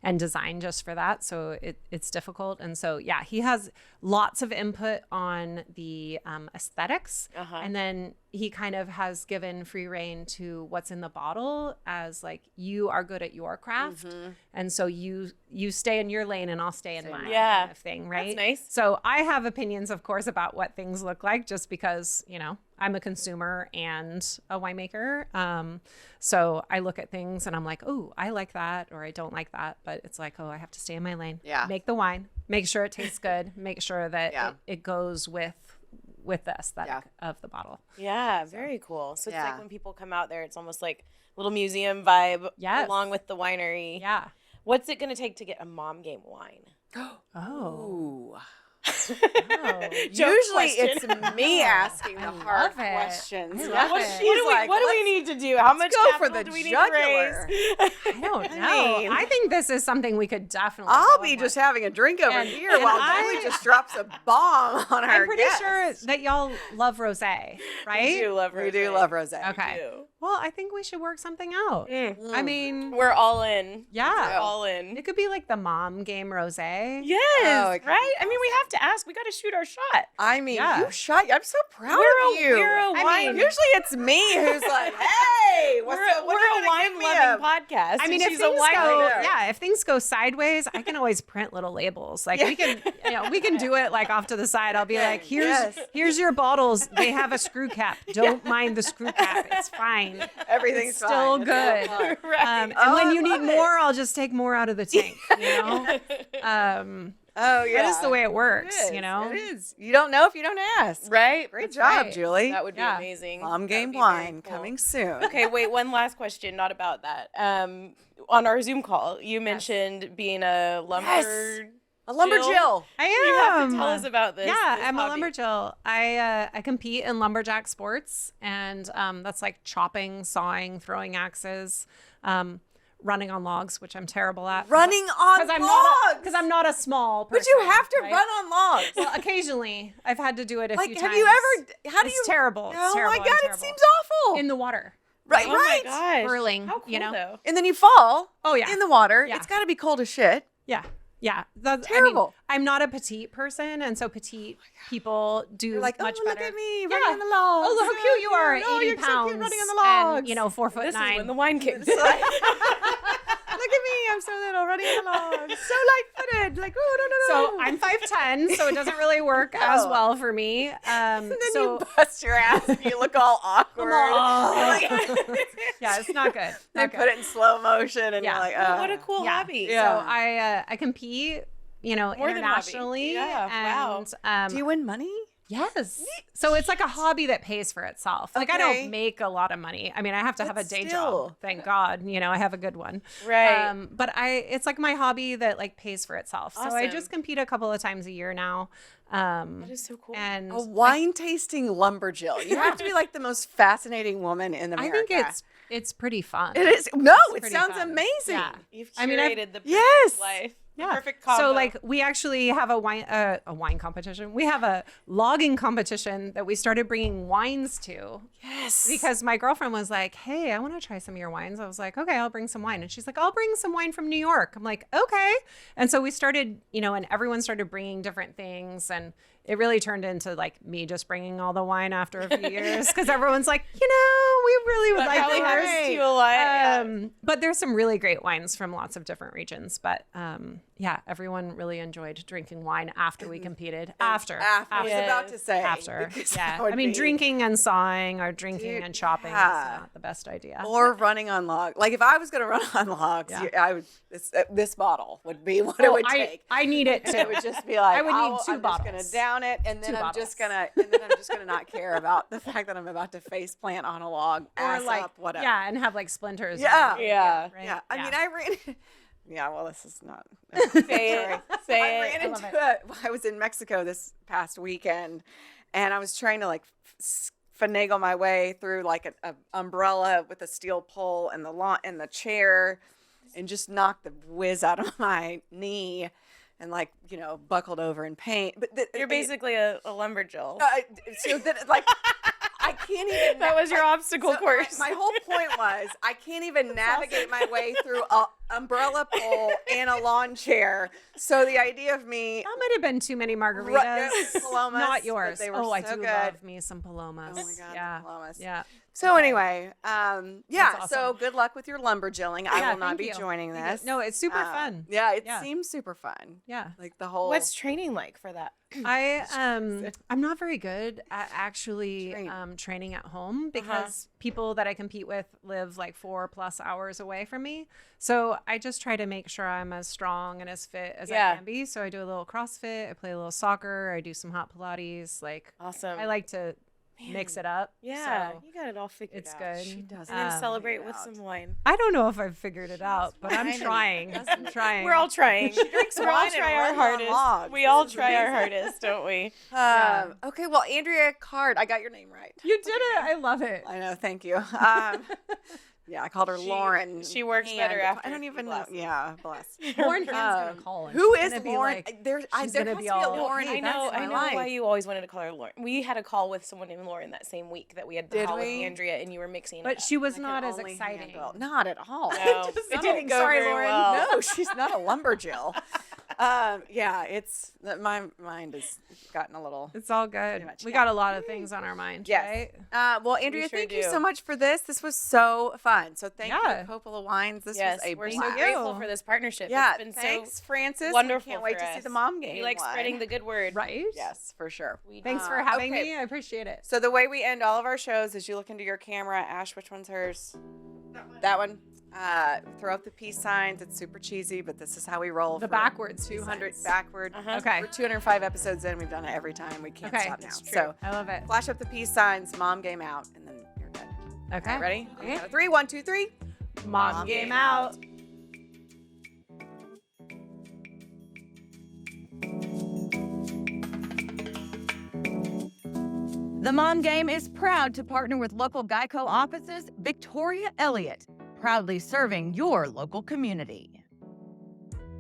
And designed just for that. So it's difficult. And so, he has lots of input on the aesthetics. And then he kind of has given free rein to what's in the bottle as like, you are good at your craft. And so you stay in your lane and I'll stay in mine kind of thing, right? That's nice. So I have opinions, of course, about what things look like just because, I'm a consumer and a winemaker. So I look at things and I'm like, oh, I like that or I don't like that. But it's like, oh, I have to stay in my lane. Yeah. Make the wine, make sure it tastes good, make sure that it goes with the aesthetic of the bottle. Yeah, very cool. So it's like when people come out there, it's almost like a little museum vibe along with the winery. Yeah. What's it going to take to get a mom game wine? Ooh. Joke Usually question. it's me asking the hard love it. questions. I Yeah. love What, it. what do we need to do? How much go capital for the do we need jugular. to raise? I don't know. I think this is something we could definitely I'll go be with. just having a drink over And- here and while I- Julie just drops a bomb on our I'm pretty guests. sure that y'all love rosé, right? We do love rosé. We do love rosé. Okay. do. Well, I think we should work something out. I mean, We're all in. yeah. We're all in. It could be like the mom game rosé. Yes, Oh, it could be right? I mean, we have to ask. We got to shoot our shot. I mean, Yeah. you shot. I'm so proud We're of you. We're a I wine. mean, Usually it's me who's like, hey, we're a wine-loving podcast. I mean, and if she's things a wine go, lover. if things go sideways, I can always print little labels. Like we can, we can do it like off to the side. I'll be like, here's your bottles. They have a screw cap. Don't mind the screw cap. It's fine. Everything's It's still fine. good. It's all fine. Right. And Oh, when I you need love it. more, I'll just take more out of the tank. Oh yeah, That is the way it works. It is. You It is. You don't know if you don't ask. Right? Great That's job, right. Julie. That would be Yeah. amazing. Mom That game would be very wine cool. coming soon. Okay, wait, one last question, not about that. On our Zoom call, you mentioned being a lumber. A lumberjill. I You have am. to tell us about this. Yeah, this I'm hobby. a lumberjill. I compete in lumberjack sports, and that's like chopping, sawing, throwing axes, running on logs, which I'm terrible at. Running on logs. Because I'm not a small person. But you have to right? run on logs. Well, occasionally, I've had to do it a Like, few have times. you ever? How do It's you? terrible. It's Oh terrible. my I'm god, it terrible. seems awful. In the water. right, Oh right. my gosh. Whirling, How cool, you know? though. And then you fall. Oh, yeah. In the water. Yeah. It's got to be cold as shit. Yeah. Yeah. That's Terrible. I'm not a petite person, and so petite people do You're like, much oh, better. look at me Yeah. running on the logs. Oh, look how cute you are. Oh, 80 you're so pounds. cute running on the logs. And, 4'9". This is when the wine kicks in. Look at me, I'm so little, running on the logs. So light-footed. Like, oh, no, no, no. So I'm 5'10", so it doesn't really work as well for me. And then so you bust your ass and you look all awkward. yeah, it's not good. They Not put good. it in slow motion and Yeah. you're like, Oh, oh. what a cool Yeah. hobby. Yeah. So I compete, than hobby. internationally. Yeah, wow. And Do you win money? Yes. So it's like a hobby that pays for itself. Like I Okay. don't make a lot of money. I mean, I have to have a But day still. job. Thank God. You know, I have a good one. Right. But it's like my hobby that like pays for itself. So I Awesome. just compete a couple of times a year now. That is so cool. And A wine tasting lumberjill. You have to be like the most fascinating woman in I America. think it's pretty fun. It is. No, it pretty sounds fun. amazing. Yeah. You've I mean, I've- curated the perfect Yes. life. The Yeah. perfect combo. So like we actually have a wine competition. We have a logging competition that we started bringing wines to Yes. because my girlfriend was like, "Hey, I want to try some of your wines." I was like, "Okay, I'll bring some wine." And she's like, "I'll bring some wine from New York." I'm like, "Okay." And so we started, and everyone started bringing different things, and it really turned into like me just bringing all the wine after a few years because everyone's like, we really would that like probably yours. happens to you a lot. Yeah. But there's some really great wines from lots of different regions. But yeah, everyone really enjoyed drinking wine after we competed. After. I was about to say. After. because Yeah. that would I mean, be- drinking and sawing or drinking Dude, and chopping yeah. is not the best idea. Or running on logs. Like if I was going to run on logs, Yeah. I would. This bottle would be what it would take. I need it too. It would just be like I would need two I'm bottles. just gonna down it, and then Two I'm just bottles. gonna not care about the fact that I'm about to face plant on a log, Or ass like, up, whatever. yeah, and have like splinters. Yeah. Yeah. Right? Yeah. I mean, I ran. Yeah. Well, this is not. Say it. Say I it. ran into it. I was in Mexico this past weekend, and I was trying to like finagle my way through like a umbrella with a steel pole and the chair, and just knocked the whiz out of my knee, and like buckled over in pain. But You're basically a lumberjill. so that like I can't even. That was your obstacle so course. My whole point was I can't even navigate my way through a umbrella pole and a lawn chair. So the idea of me That might have been too many margaritas. Palomas, Not but yours. they were I so do good. love me some palomas. Oh my God, the Yeah. Palomas. Yeah. So anyway, yeah. That's So awesome. good luck with your lumberjilling. I Yeah, will not thank be you. joining Thank you. this. No, it's super fun. Yeah, it Yeah. seems super fun. Yeah. Like the whole. What's training like for that? I'm not very good at actually Train. training at home because people that I compete with live like 4+ hours away from me. So I just try to make sure I'm as strong and as fit as I can be. So I do a little CrossFit, I play a little soccer, I do some hot Pilates. Like Awesome. I like to mix it up. Yeah, So you got it all figured it's out. good. She does. And then Um, celebrate with some wine. I don't know if I've figured it out, but I'm fine and trying. I'm trying. We're all trying. We're all wine and try our runs on hardest. logs. We all This is try our amazing. hardest, don't we? Okay, well, Andrea Card, I got your name right. You did it. I love it. I know, thank you. Yeah, I called her Lauren. she works Hand. better after I don't a even few know. glasses. Yeah, bless. Lauren Hand's gonna call him. Who She's is gonna be Lauren? like- There has she's to gonna be be a all- Lauren. I know. That's I my know life. why you always wanted to call her Lauren. We had a call with someone named Lauren that same week that we had the Did call with we? Andrea, and you were mixing. it But up. she was I can not as only exciting. handle- Not at all. No, Just it not didn't a- go Sorry, very Lauren. well. No, she's not a lumberjill. Yeah, it's my mind has gotten a little. It's all good. much, We yeah. got a lot of things on our mind, Yes. right? Well, Andrea, sure thank you do. so much for this. This was so fun. So thank Yeah. you to Coppola Wines. This Yes, was a we're so blast. grateful for this partnership. Yeah, It's been thanks, so Francis. wonderful. Can't wait for to see us. the mom game. We like one. spreading the good word. Right? Yes, for sure. We Thanks do. for having okay. me. I appreciate it. So the way we end all of our shows is you look into your camera. Ash, which one's hers? That one. Throw up the peace signs. It's super cheesy, but this is how we roll. The for backwards peace 200 signs. backward. Okay. We're 205 episodes in. We've done it every time. We can't Okay. stop now. It's true. So I love it. flash up the peace signs. Mom game out, and then you're good. Okay. All right, ready? Okay. Count of 3. 1, 2, 3. Mom game out. The Mom Game is proud to partner with local Geico offices, Victoria Elliott, proudly serving your local community.